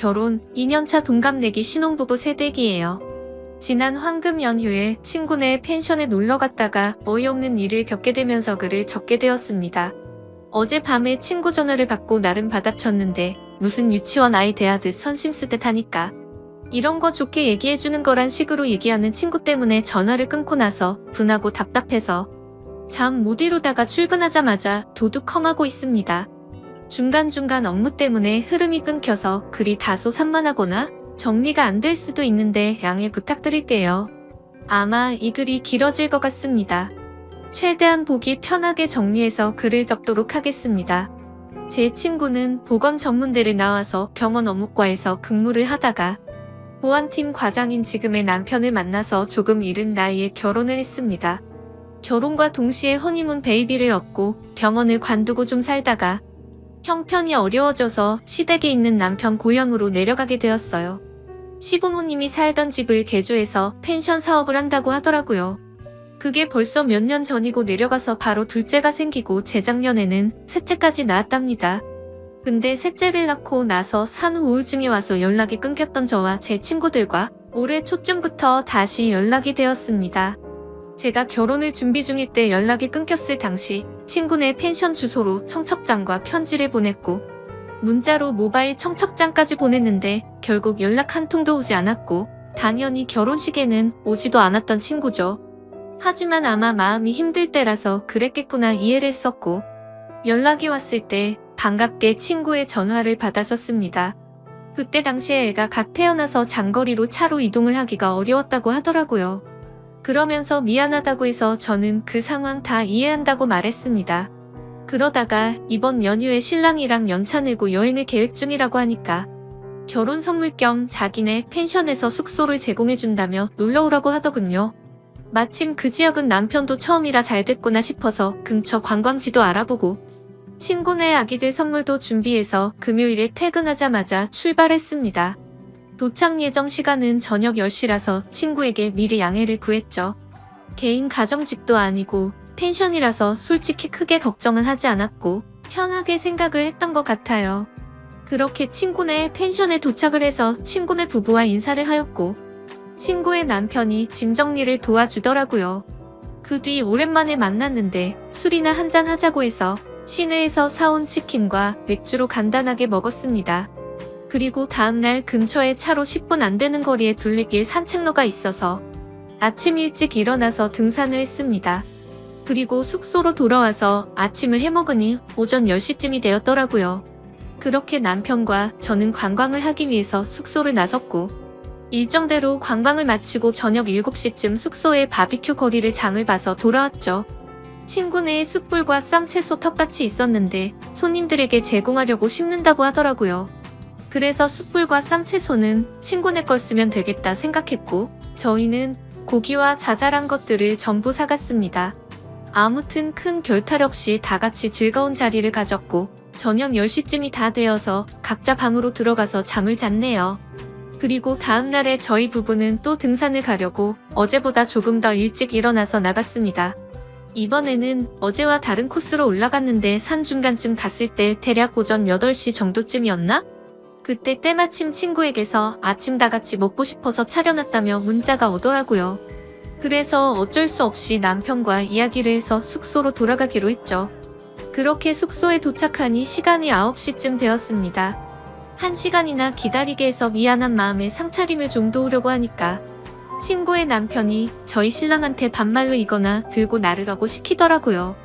결혼, 2년차 동갑내기 신혼부부 새댁이에요. 지난 황금 연휴에 친구네 펜션에 놀러 갔다가 어이없는 일을 겪게 되면서 글을 적게 되었습니다. 어젯밤에 친구 전화를 받고 나름 받아쳤는데 무슨 유치원 아이 대하듯 선심 쓰듯 하니까 이런 거 좋게 얘기해주는 거란 식으로 얘기하는 친구 때문에 전화를 끊고 나서 분하고 답답해서 잠 못 이루다가 출근하자마자 도둑 험하고 있습니다. 중간중간 업무 때문에 흐름이 끊겨서 글이 다소 산만하거나 정리가 안 될 수도 있는데 양해 부탁드릴게요. 아마 이 글이 길어질 것 같습니다. 최대한 보기 편하게 정리해서 글을 적도록 하겠습니다. 제 친구는 보건 전문대를 나와서 병원 어묵과에서 근무를 하다가 보안팀 과장인 지금의 남편을 만나서 조금 이른 나이에 결혼을 했습니다. 결혼과 동시에 허니문 베이비를 얻고 병원을 관두고 좀 살다가 형편이 어려워져서 시댁에 있는 남편 고향으로 내려가게 되었어요. 시부모님이 살던 집을 개조해서 펜션 사업을 한다고 하더라고요. 그게 벌써 몇 년 전이고 내려가서 바로 둘째가 생기고 재작년에는 셋째까지 낳았답니다. 근데 셋째를 낳고 나서 산후 우울증이 와서 연락이 끊겼던 저와 제 친구들과 올해 초쯤부터 다시 연락이 되었습니다. 제가 결혼을 준비 중일 때 연락이 끊겼을 당시 친구네 펜션 주소로 청첩장과 편지를 보냈고 문자로 모바일 청첩장까지 보냈는데 결국 연락 한 통도 오지 않았고 당연히 결혼식에는 오지도 않았던 친구죠. 하지만 아마 마음이 힘들 때라서 그랬겠구나 이해를 했었고 연락이 왔을 때 반갑게 친구의 전화를 받아줬습니다. 그때 당시에 애가 갓 태어나서 장거리로 차로 이동을 하기가 어려웠다고 하더라고요. 그러면서 미안하다고 해서 저는 그 상황 다 이해한다고 말했습니다. 그러다가 이번 연휴에 신랑이랑 연차 내고 여행을 계획 중이라고 하니까 결혼 선물 겸 자기네 펜션에서 숙소를 제공해준다며 놀러오라고 하더군요. 마침 그 지역은 남편도 처음이라 잘 됐구나 싶어서 근처 관광지도 알아보고 친구네 아기들 선물도 준비해서 금요일에 퇴근하자마자 출발했습니다. 도착 예정 시간은 저녁 10시라서 친구에게 미리 양해를 구했죠. 개인 가정집도 아니고 펜션이라서 솔직히 크게 걱정은 하지 않았고 편하게 생각을 했던 것 같아요. 그렇게 친구네 펜션에 도착을 해서 친구네 부부와 인사를 하였고 친구의 남편이 짐 정리를 도와주더라고요. 그 뒤 오랜만에 만났는데 술이나 한잔 하자고 해서 시내에서 사온 치킨과 맥주로 간단하게 먹었습니다. 그리고 다음날 근처에 차로 10분 안 되는 거리에 둘레길 산책로가 있어서 아침 일찍 일어나서 등산을 했습니다. 그리고 숙소로 돌아와서 아침을 해먹으니 오전 10시쯤이 되었더라고요. 그렇게 남편과 저는 관광을 하기 위해서 숙소를 나섰고 일정대로 관광을 마치고 저녁 7시쯤 숙소에 바비큐 거리를 장을 봐서 돌아왔죠. 친구네에 숯불과 쌈, 채소, 텃밭이 있었는데 손님들에게 제공하려고 심는다고 하더라고요. 그래서 숯불과 쌈, 채소는 친구네 걸 쓰면 되겠다 생각했고 저희는 고기와 자잘한 것들을 전부 사갔습니다. 아무튼 큰 별탈 없이 다 같이 즐거운 자리를 가졌고 저녁 10시쯤이 다 되어서 각자 방으로 들어가서 잠을 잤네요. 그리고 다음날에 저희 부부는 또 등산을 가려고 어제보다 조금 더 일찍 일어나서 나갔습니다. 이번에는 어제와 다른 코스로 올라갔는데 산 중간쯤 갔을 때 대략 오전 8시 정도쯤이었나? 그때 때마침 친구에게서 아침 다 같이 먹고 싶어서 차려놨다며 문자가 오더라고요. 그래서 어쩔 수 없이 남편과 이야기를 해서 숙소로 돌아가기로 했죠. 그렇게 숙소에 도착하니 시간이 9시쯤 되었습니다. 1시간이나 기다리게 해서 미안한 마음에 상차림을 좀 도우려고 하니까 친구의 남편이 저희 신랑한테 반말로 이거나 들고 나르라고 시키더라고요.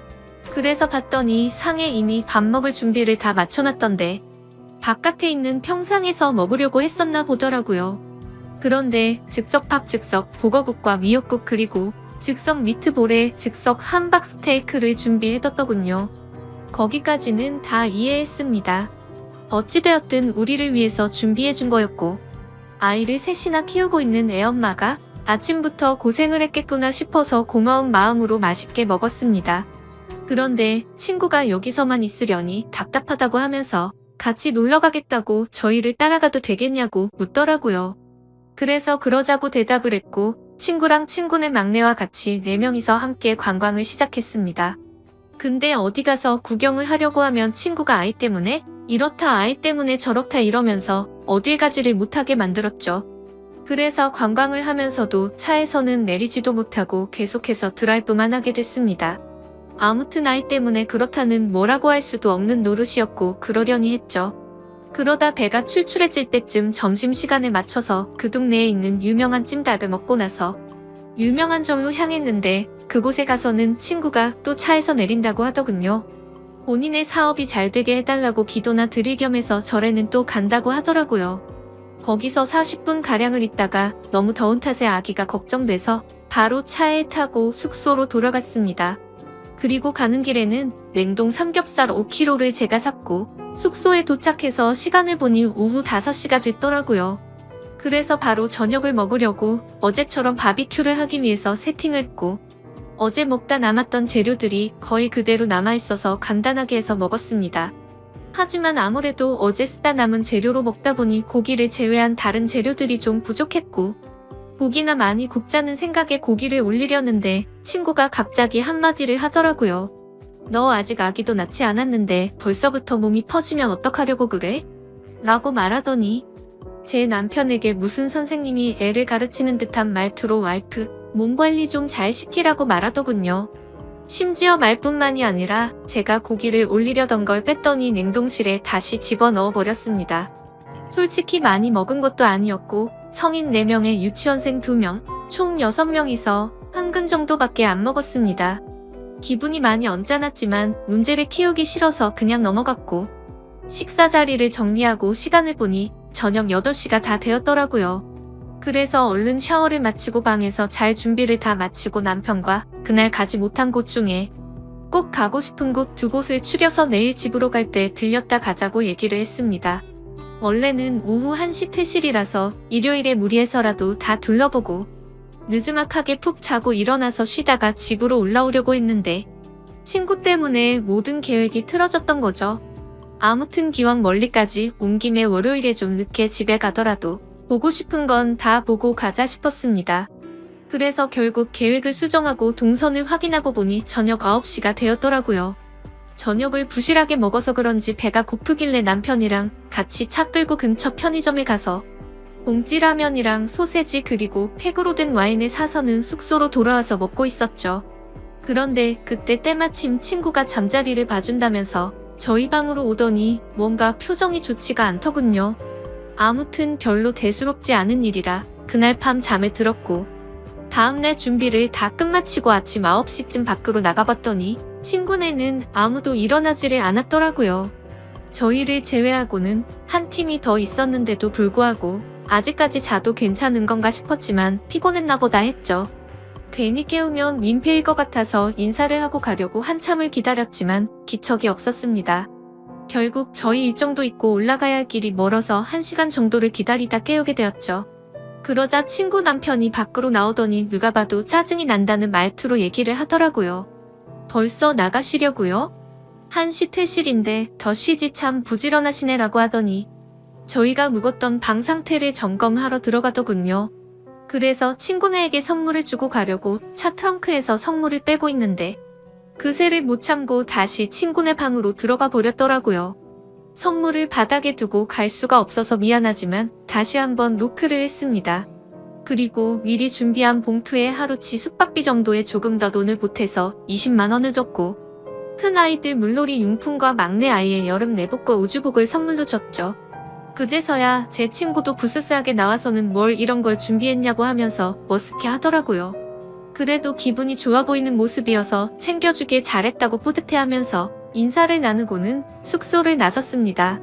그래서 봤더니 상에 이미 밥 먹을 준비를 다 맞춰놨던데 바깥에 있는 평상에서 먹으려고 했었나 보더라고요. 그런데 즉석 즉석 보거국과 미역국 그리고 즉석 미트볼에 즉석 함박 스테이크를 준비해뒀더군요. 거기까지는 다 이해했습니다. 어찌되었든 우리를 위해서 준비해준 거였고 아이를 셋이나 키우고 있는 애엄마가 아침부터 고생을 했겠구나 싶어서 고마운 마음으로 맛있게 먹었습니다. 그런데 친구가 여기서만 있으려니 답답하다고 하면서 같이 놀러 가겠다고 저희를 따라가도 되겠냐고 묻더라고요. 그래서 그러자고 대답을 했고 친구랑 친구네 막내와 같이 4명이서 함께 관광을 시작했습니다. 근데 어디 가서 구경을 하려고 하면 친구가 아이 때문에 이렇다 아이 때문에 저렇다 이러면서 어딜 가지를 못하게 만들었죠. 그래서 관광을 하면서도 차에서는 내리지도 못하고 계속해서 드라이브만 하게 됐습니다. 아무튼 아이 때문에 그렇다는 뭐라고 할 수도 없는 노릇이었고 그러려니 했죠. 그러다 배가 출출해질 때쯤 점심시간에 맞춰서 그 동네에 있는 유명한 찜닭을 먹고 나서 유명한 절로 향했는데 그곳에 가서는 친구가 또 차에서 내린다고 하더군요. 본인의 사업이 잘 되게 해달라고 기도나 드릴 겸해서 절에는 또 간다고 하더라고요. 거기서 40분가량을 있다가 너무 더운 탓에 아기가 걱정돼서 바로 차에 타고 숙소로 돌아갔습니다. 그리고 가는 길에는 냉동 삼겹살 5kg를 제가 샀고 숙소에 도착해서 시간을 보니 오후 5시가 됐더라고요. 그래서 바로 저녁을 먹으려고 어제처럼 바비큐를 하기 위해서 세팅을 했고 어제 먹다 남았던 재료들이 거의 그대로 남아있어서 간단하게 해서 먹었습니다. 하지만 아무래도 어제 쓰다 남은 재료로 먹다 보니 고기를 제외한 다른 재료들이 좀 부족했고 고기나 많이 굽자는 생각에 고기를 올리려는데 친구가 갑자기 한마디를 하더라고요. 너 아직 아기도 낳지 않았는데 벌써부터 몸이 퍼지면 어떡하려고 그래? 라고 말하더니 제 남편에게 무슨 선생님이 애를 가르치는 듯한 말투로 와이프 몸 관리 좀 잘 시키라고 말하더군요. 심지어 말뿐만이 아니라 제가 고기를 올리려던 걸 뺐더니 냉동실에 다시 집어넣어 버렸습니다. 솔직히 많이 먹은 것도 아니었고 성인 4명에 유치원생 2명, 총 6명이서 한 근 정도밖에 안 먹었습니다. 기분이 많이 언짢았지만 문제를 키우기 싫어서 그냥 넘어갔고 식사 자리를 정리하고 시간을 보니 저녁 8시가 다 되었더라고요. 그래서 얼른 샤워를 마치고 방에서 잘 준비를 다 마치고 남편과 그날 가지 못한 곳 중에 꼭 가고 싶은 곳 2곳을 추려서 내일 집으로 갈 때 들렸다 가자고 얘기를 했습니다. 원래는 오후 1시 퇴실이라서 일요일에 무리해서라도 다 둘러보고 느즈막하게 푹 자고 일어나서 쉬다가 집으로 올라오려고 했는데 친구 때문에 모든 계획이 틀어졌던 거죠. 아무튼 기왕 멀리까지 온 김에 월요일에 좀 늦게 집에 가더라도 보고 싶은 건 다 보고 가자 싶었습니다. 그래서 결국 계획을 수정하고 동선을 확인하고 보니 저녁 9시가 되었더라고요. 저녁을 부실하게 먹어서 그런지 배가 고프길래 남편이랑 같이 차 끌고 근처 편의점에 가서 봉지라면이랑 소세지 그리고 팩으로 된 와인을 사서는 숙소로 돌아와서 먹고 있었죠. 그런데 그때 때마침 친구가 잠자리를 봐준다면서 저희 방으로 오더니 뭔가 표정이 좋지가 않더군요. 아무튼 별로 대수롭지 않은 일이라 그날 밤 잠에 들었고 다음날 준비를 다 끝마치고 아침 9시쯤 밖으로 나가봤더니 친구네는 아무도 일어나지를 않았더라고요. 저희를 제외하고는 한 팀이 더 있었는데도 불구하고 아직까지 자도 괜찮은 건가 싶었지만 피곤했나 보다 했죠. 괜히 깨우면 민폐일 것 같아서 인사를 하고 가려고 한참을 기다렸지만 기척이 없었습니다. 결국 저희 일정도 있고 올라가야 할 길이 멀어서 1시간 정도를 기다리다 깨우게 되었죠. 그러자 친구 남편이 밖으로 나오더니 누가 봐도 짜증이 난다는 말투로 얘기를 하더라고요. 벌써 나가시려고요? 1시 퇴실인데 더 쉬지 참 부지런하시네라고 하더니 저희가 묵었던 방 상태를 점검하러 들어가더군요. 그래서 친구네에게 선물을 주고 가려고 차 트렁크에서 선물을 빼고 있는데 그새를 못 참고 다시 친구네 방으로 들어가 버렸더라고요. 선물을 바닥에 두고 갈 수가 없어서 미안하지만 다시 한번 노크를 했습니다. 그리고 미리 준비한 봉투에 하루치 숙박비 정도의 조금 더 돈을 보태서 20만 원을 줬고 큰아이들 물놀이 용품과 막내 아이의 여름 내복과 우주복을 선물로 줬죠. 그제서야 제 친구도 부스스하게 나와서는 뭘 이런 걸 준비했냐고 하면서 머쓱해 하더라고요. 그래도 기분이 좋아 보이는 모습이어서 챙겨주길 잘했다고 뿌듯해하면서 인사를 나누고는 숙소를 나섰습니다.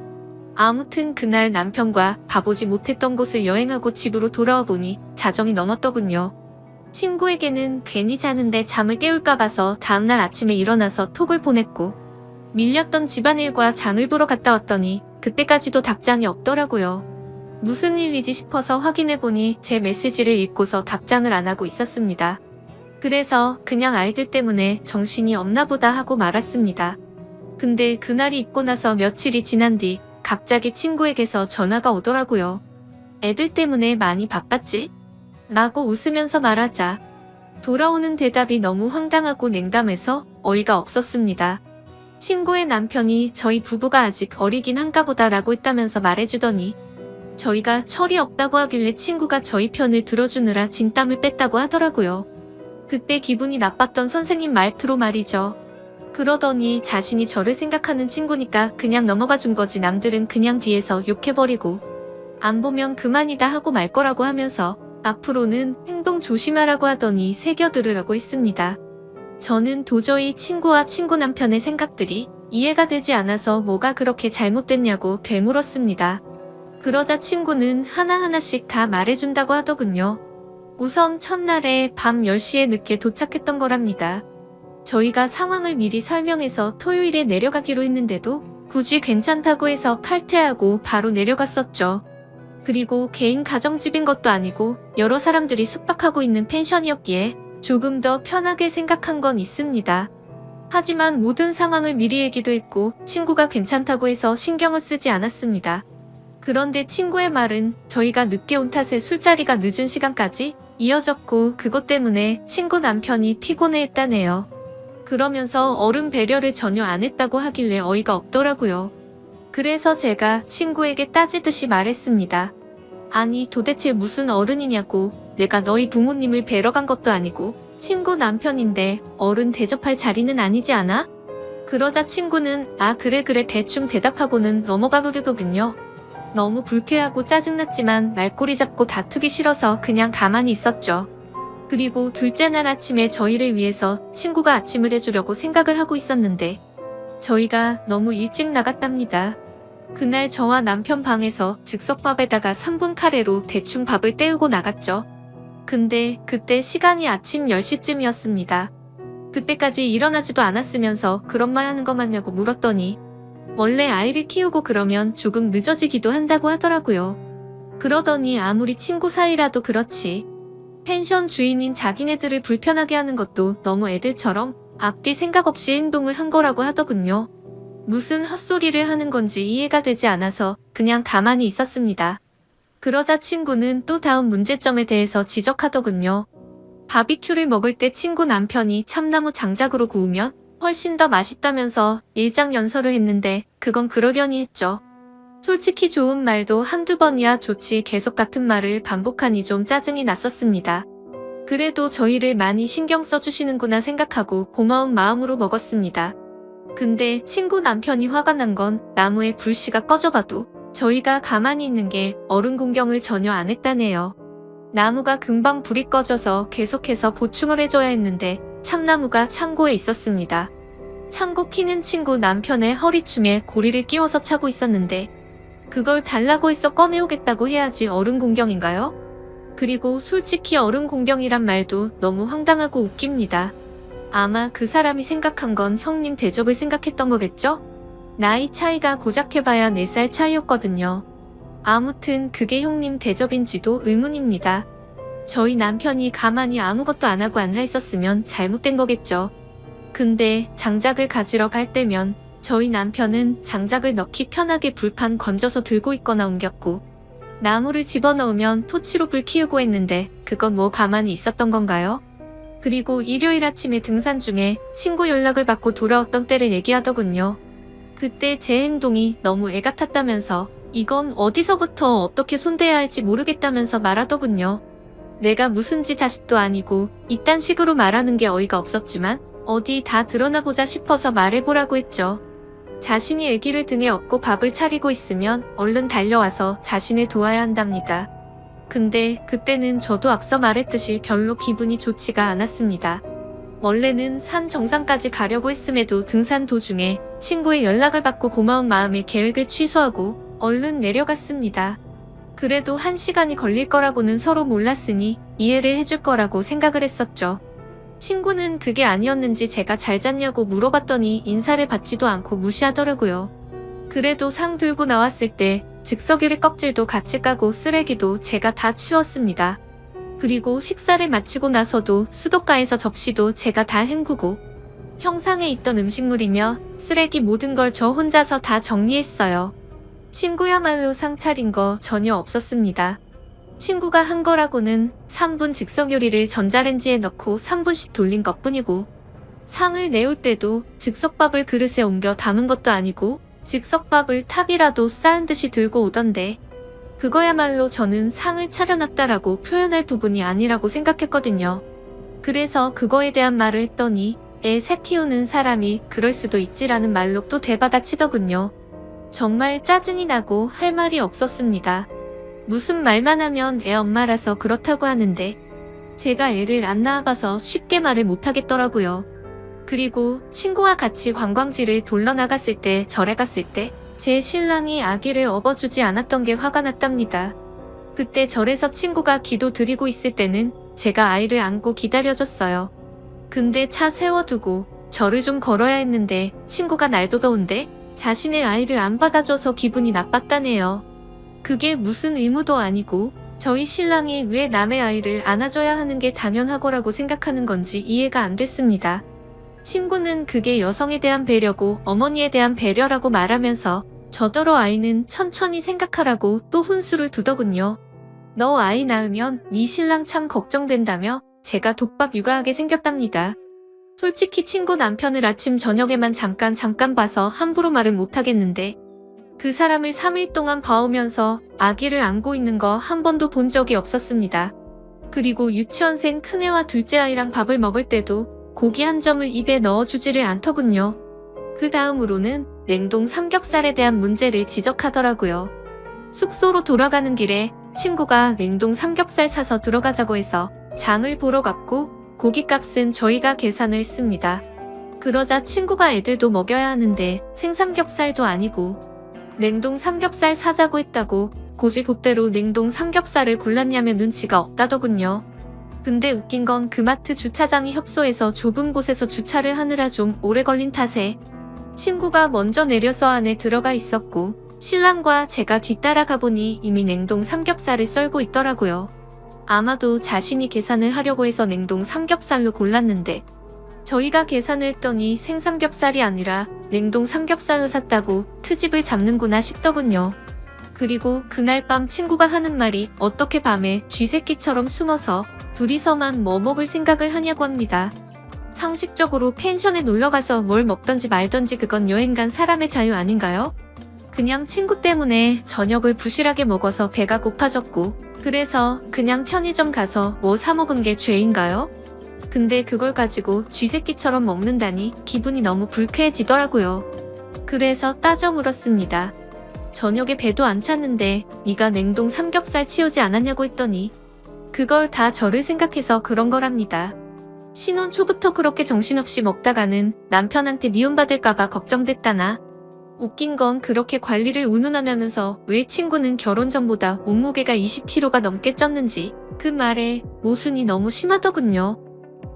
아무튼 그날 남편과 가보지 못했던 곳을 여행하고 집으로 돌아와 보니 자정이 넘었더군요. 친구에게는 괜히 자는데 잠을 깨울까 봐서 다음날 아침에 일어나서 톡을 보냈고 밀렸던 집안일과 장을 보러 갔다 왔더니 그때까지도 답장이 없더라고요. 무슨 일이지 싶어서 확인해보니 제 메시지를 읽고서 답장을 안 하고 있었습니다. 그래서 그냥 아이들 때문에 정신이 없나 보다 하고 말았습니다. 근데 그날이 있고 나서 며칠이 지난 뒤 갑자기 친구에게서 전화가 오더라고요. 애들 때문에 많이 바빴지? 라고 웃으면서 말하자 돌아오는 대답이 너무 황당하고 냉담해서 어이가 없었습니다. 친구의 남편이 저희 부부가 아직 어리긴 한가 보다라고 했다면서 말해주더니 저희가 철이 없다고 하길래 친구가 저희 편을 들어주느라 진땀을 뺐다고 하더라고요. 그때 기분이 나빴던 선생님 말투로 말이죠. 그러더니 자신이 저를 생각하는 친구니까 그냥 넘어가 준 거지 남들은 그냥 뒤에서 욕해버리고 안 보면 그만이다 하고 말 거라고 하면서 앞으로는 행동 조심하라고 하더니 새겨들으라고 했습니다. 저는 도저히 친구와 친구 남편의 생각들이 이해가 되지 않아서 뭐가 그렇게 잘못됐냐고 되물었습니다. 그러자 친구는 하나하나씩 다 말해준다고 하더군요. 우선 첫날에 밤 10시에 늦게 도착했던 거랍니다. 저희가 상황을 미리 설명해서 토요일에 내려가기로 했는데도 굳이 괜찮다고 해서 칼퇴하고 바로 내려갔었죠. 그리고 개인 가정집인 것도 아니고 여러 사람들이 숙박하고 있는 펜션이었기에 조금 더 편하게 생각한 건 있습니다. 하지만 모든 상황을 미리 얘기도 했고 친구가 괜찮다고 해서 신경을 쓰지 않았습니다. 그런데 친구의 말은 저희가 늦게 온 탓에 술자리가 늦은 시간까지 이어졌고 그것 때문에 친구 남편이 피곤해했다네요. 그러면서 어른 배려를 전혀 안 했다고 하길래 어이가 없더라고요. 그래서 제가 친구에게 따지듯이 말했습니다. 아니 도대체 무슨 어른이냐고. 내가 너희 부모님을 뵈러 간 것도 아니고 친구 남편인데 어른 대접할 자리는 아니지 않아? 그러자 친구는 아 그래 대충 대답하고는 넘어가 버리더군요. 너무 불쾌하고 짜증났지만 말꼬리 잡고 다투기 싫어서 그냥 가만히 있었죠. 그리고 둘째 날 아침에 저희를 위해서 친구가 아침을 해주려고 생각을 하고 있었는데 저희가 너무 일찍 나갔답니다. 그날 저와 남편 방에서 즉석밥에다가 3분 카레로 대충 밥을 때우고 나갔죠. 근데 그때 시간이 아침 10시쯤이었습니다. 그때까지 일어나지도 않았으면서 그런 말 하는 거 맞냐고 물었더니 원래 아이를 키우고 그러면 조금 늦어지기도 한다고 하더라고요. 그러더니 아무리 친구 사이라도 그렇지. 펜션 주인인 자기네들을 불편하게 하는 것도 너무 애들처럼 앞뒤 생각 없이 행동을 한 거라고 하더군요. 무슨 헛소리를 하는 건지 이해가 되지 않아서 그냥 가만히 있었습니다. 그러자 친구는 또 다음 문제점에 대해서 지적하더군요. 바비큐를 먹을 때 친구 남편이 참나무 장작으로 구우면 훨씬 더 맛있다면서 일장연설을 했는데 그건 그러려니 했죠. 솔직히 좋은 말도 한두 번이야 좋지 계속 같은 말을 반복하니 좀 짜증이 났었습니다. 그래도 저희를 많이 신경 써주시는구나 생각하고 고마운 마음으로 먹었습니다. 근데 친구 남편이 화가 난 건 나무에 불씨가 꺼져가도 저희가 가만히 있는 게 어른 공경을 전혀 안 했다네요. 나무가 금방 불이 꺼져서 계속해서 보충을 해줘야 했는데 참나무가 창고에 있었습니다. 창고 키는 친구 남편의 허리춤에 고리를 끼워서 차고 있었는데 그걸 달라고 해서 꺼내오겠다고 해야지 어른 공경인가요? 그리고 솔직히 어른 공경이란 말도 너무 황당하고 웃깁니다. 아마 그 사람이 생각한 건 형님 대접을 생각했던 거겠죠? 나이 차이가 고작 해봐야 4살 차이였거든요. 아무튼 그게 형님 대접인지도 의문입니다. 저희 남편이 가만히 아무것도 안 하고 앉아 있었으면 잘못된 거겠죠. 근데 장작을 가지러 갈 때면 저희 남편은 장작을 넣기 편하게 불판 건져서 들고 있거나 옮겼고 나무를 집어넣으면 토치로 불 키우고 했는데 그건 뭐 가만히 있었던 건가요? 그리고 일요일 아침에 등산 중에 친구 연락을 받고 돌아왔던 때를 얘기하더군요. 그때 제 행동이 너무 애 같았다면서 이건 어디서부터 어떻게 손대야 할지 모르겠다면서 말하더군요. 내가 무슨 지 자식도 아니고 이딴 식으로 말하는 게 어이가 없었지만 어디 다 드러나 보자 싶어서 말해보라고 했죠. 자신이 아기를 등에 업고 밥을 차리고 있으면 얼른 달려와서 자신을 도와야 한답니다. 근데 그때는 저도 앞서 말했듯이 별로 기분이 좋지가 않았습니다. 원래는 산 정상까지 가려고 했음에도 등산 도중에 친구의 연락을 받고 고마운 마음에 계획을 취소하고 얼른 내려갔습니다. 그래도 1시간이 걸릴 거라고는 서로 몰랐으니 이해를 해줄 거라고 생각을 했었죠. 친구는 그게 아니었는지 제가 잘 잤냐고 물어봤더니 인사를 받지도 않고 무시하더라고요. 그래도 상 들고 나왔을 때 즉석유리 껍질도 같이 까고 쓰레기도 제가 다 치웠습니다. 그리고 식사를 마치고 나서도 수도가에서 접시도 제가 다 헹구고 형상에 있던 음식물이며 쓰레기 모든 걸 저 혼자서 다 정리했어요. 친구야말로 상 차린 거 전혀 없었습니다. 친구가 한 거라고는 3분 즉석 요리를 전자레인지에 넣고 3분씩 돌린 것뿐이고 상을 내올 때도 즉석밥을 그릇에 옮겨 담은 것도 아니고 즉석밥을 탑이라도 쌓은 듯이 들고 오던데 그거야말로 저는 상을 차려놨다라고 표현할 부분이 아니라고 생각했거든요. 그래서 그거에 대한 말을 했더니 새 키우는 사람이 그럴 수도 있지라는 말로 또 되받아치더군요. 정말 짜증이 나고 할 말이 없었습니다. 무슨 말만 하면 애 엄마라서 그렇다고 하는데 제가 애를 안 낳아봐서 쉽게 말을 못하겠더라고요. 그리고 친구와 같이 관광지를 돌러 나갔을 때 절에 갔을 때 제 신랑이 아기를 업어주지 않았던 게 화가 났답니다. 그때 절에서 친구가 기도 드리고 있을 때는 제가 아이를 안고 기다려줬어요. 근데 차 세워두고 절을 좀 걸어야 했는데 친구가 날도 더운데 자신의 아이를 안 받아줘서 기분이 나빴다네요. 그게 무슨 의무도 아니고 저희 신랑이 왜 남의 아이를 안아줘야 하는 게 당연하거라고 생각하는 건지 이해가 안 됐습니다. 친구는 그게 여성에 대한 배려고 어머니에 대한 배려라고 말하면서 저더러 아이는 천천히 생각하라고 또 훈수를 두더군요. 너 아이 낳으면 네 신랑 참 걱정된다며 제가 독박 육아하게 생겼답니다. 솔직히 친구 남편을 아침 저녁에만 잠깐 봐서 함부로 말은 못하겠는데 그 사람을 3일 동안 봐오면서 아기를 안고 있는 거 한 번도 본 적이 없었습니다. 그리고 유치원생 큰애와 둘째 아이랑 밥을 먹을 때도 고기 한 점을 입에 넣어주지를 않더군요. 그 다음으로는 냉동 삼겹살에 대한 문제를 지적하더라고요. 숙소로 돌아가는 길에 친구가 냉동 삼겹살 사서 들어가자고 해서 장을 보러 갔고 고깃값은 저희가 계산을 했습니다. 그러자 친구가 애들도 먹여야 하는데 생삼겹살도 아니고 냉동 삼겹살 사자고 했다고 고지곳대로 냉동 삼겹살을 골랐냐며 눈치가 없다더군요. 근데 웃긴 건 그 마트 주차장이 협소해서 좁은 곳에서 주차를 하느라 좀 오래 걸린 탓에 친구가 먼저 내려서 안에 들어가 있었고 신랑과 제가 뒤따라 가보니 이미 냉동 삼겹살을 썰고 있더라고요. 아마도 자신이 계산을 하려고 해서 냉동 삼겹살로 골랐는데 저희가 계산을 했더니 생삼겹살이 아니라 냉동 삼겹살로 샀다고 트집을 잡는구나 싶더군요. 그리고 그날 밤 친구가 하는 말이 어떻게 밤에 쥐새끼처럼 숨어서 둘이서만 뭐 먹을 생각을 하냐고 합니다. 상식적으로 펜션에 놀러가서 뭘 먹던지 말던지 그건 여행 간 사람의 자유 아닌가요? 그냥 친구 때문에 저녁을 부실하게 먹어서 배가 고파졌고 그래서 그냥 편의점 가서 뭐 사 먹은 게 죄인가요? 근데 그걸 가지고 쥐새끼처럼 먹는다니 기분이 너무 불쾌해지더라고요. 그래서 따져 물었습니다. 저녁에 배도 안 찼는데 네가 냉동 삼겹살 치우지 않았냐고 했더니 그걸 다 저를 생각해서 그런 거랍니다. 신혼 초부터 그렇게 정신없이 먹다가는 남편한테 미움받을까봐 걱정됐다나. 웃긴 건 그렇게 관리를 운운하면서 왜 친구는 결혼 전보다 몸무게가 20kg가 넘게 쪘는지 그 말에 모순이 너무 심하더군요.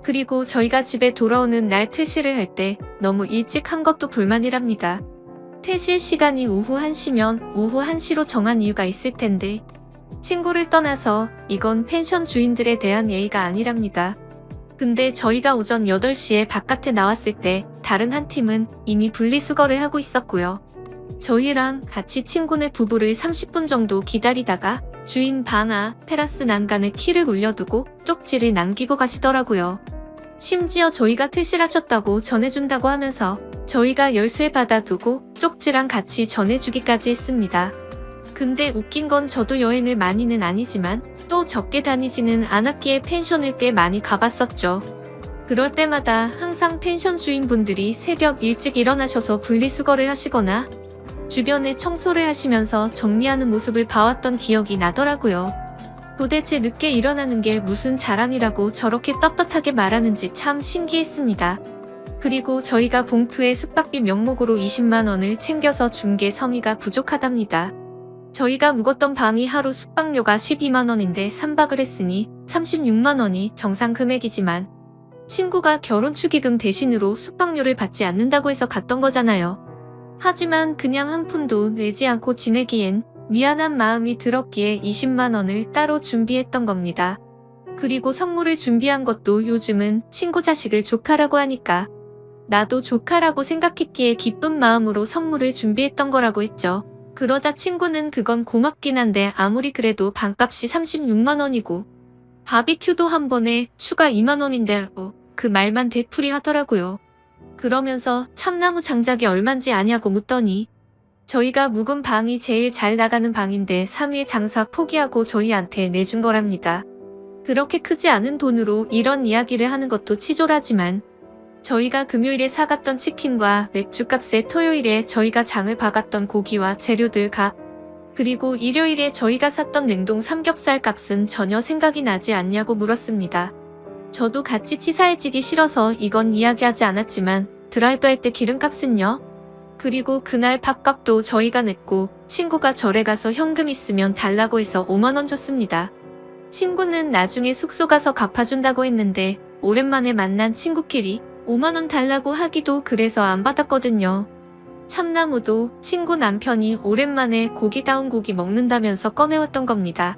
그리고 저희가 집에 돌아오는 날 퇴실을 할 때 너무 일찍 한 것도 불만이랍니다. 퇴실 시간이 오후 1시면 오후 1시로 정한 이유가 있을 텐데 친구를 떠나서 이건 펜션 주인들에 대한 예의가 아니랍니다. 근데 저희가 오전 8시에 바깥에 나왔을 때 다른 한 팀은 이미 분리수거를 하고 있었고요. 저희랑 같이 친구네 부부를 30분 정도 기다리다가 주인 방아 테라스 난간에 키를 올려두고 쪽지를 남기고 가시더라고요. 심지어 저희가 퇴실하셨다고 전해준다고 하면서 저희가 열쇠 받아두고 쪽지랑 같이 전해주기까지 했습니다. 근데 웃긴 건 저도 여행을 많이는 아니지만 또 적게 다니지는 않았기에 펜션을 꽤 많이 가봤었죠. 그럴 때마다 항상 펜션 주인분들이 새벽 일찍 일어나셔서 분리수거를 하시거나 주변에 청소를 하시면서 정리하는 모습을 봐왔던 기억이 나더라고요. 도대체 늦게 일어나는 게 무슨 자랑이라고 저렇게 떳떳하게 말하는지 참 신기했습니다. 그리고 저희가 봉투에 숙박비 명목으로 20만 원을 챙겨서 준 게 성의가 부족하답니다. 저희가 묵었던 방이 하루 숙박료가 12만 원인데 3박을 했으니 36만 원이 정상 금액이지만 친구가 결혼 축의금 대신으로 숙박료를 받지 않는다고 해서 갔던 거잖아요. 하지만 그냥 한 푼도 내지 않고 지내기엔 미안한 마음이 들었기에 20만 원을 따로 준비했던 겁니다. 그리고 선물을 준비한 것도 요즘은 친구 자식을 조카라고 하니까 나도 조카라고 생각했기에 기쁜 마음으로 선물을 준비했던 거라고 했죠. 그러자 친구는 그건 고맙긴 한데 아무리 그래도 방값이 36만 원이고 바비큐도 한 번에 추가 2만 원인데 그 말만 되풀이 하더라고요. 그러면서 참나무 장작이 얼만지 아냐고 묻더니 저희가 묵은 방이 제일 잘 나가는 방인데 3일 장사 포기하고 저희한테 내준 거랍니다. 그렇게 크지 않은 돈으로 이런 이야기를 하는 것도 치졸하지만 저희가 금요일에 사갔던 치킨과 맥주값에 토요일에 저희가 장을 봐갔던 고기와 재료들 값, 그리고 일요일에 저희가 샀던 냉동 삼겹살 값은 전혀 생각이 나지 않냐고 물었습니다. 저도 같이 치사해지기 싫어서 이건 이야기하지 않았지만 드라이브할 때 기름값은요? 그리고 그날 밥값도 저희가 냈고 친구가 절에 가서 현금 있으면 달라고 해서 5만 원 줬습니다. 친구는 나중에 숙소 가서 갚아준다고 했는데 오랜만에 만난 친구끼리 5만 원 달라고 하기도 그래서 안 받았거든요. 참나무도 친구 남편이 오랜만에 고기다운 고기 먹는다면서 꺼내왔던 겁니다.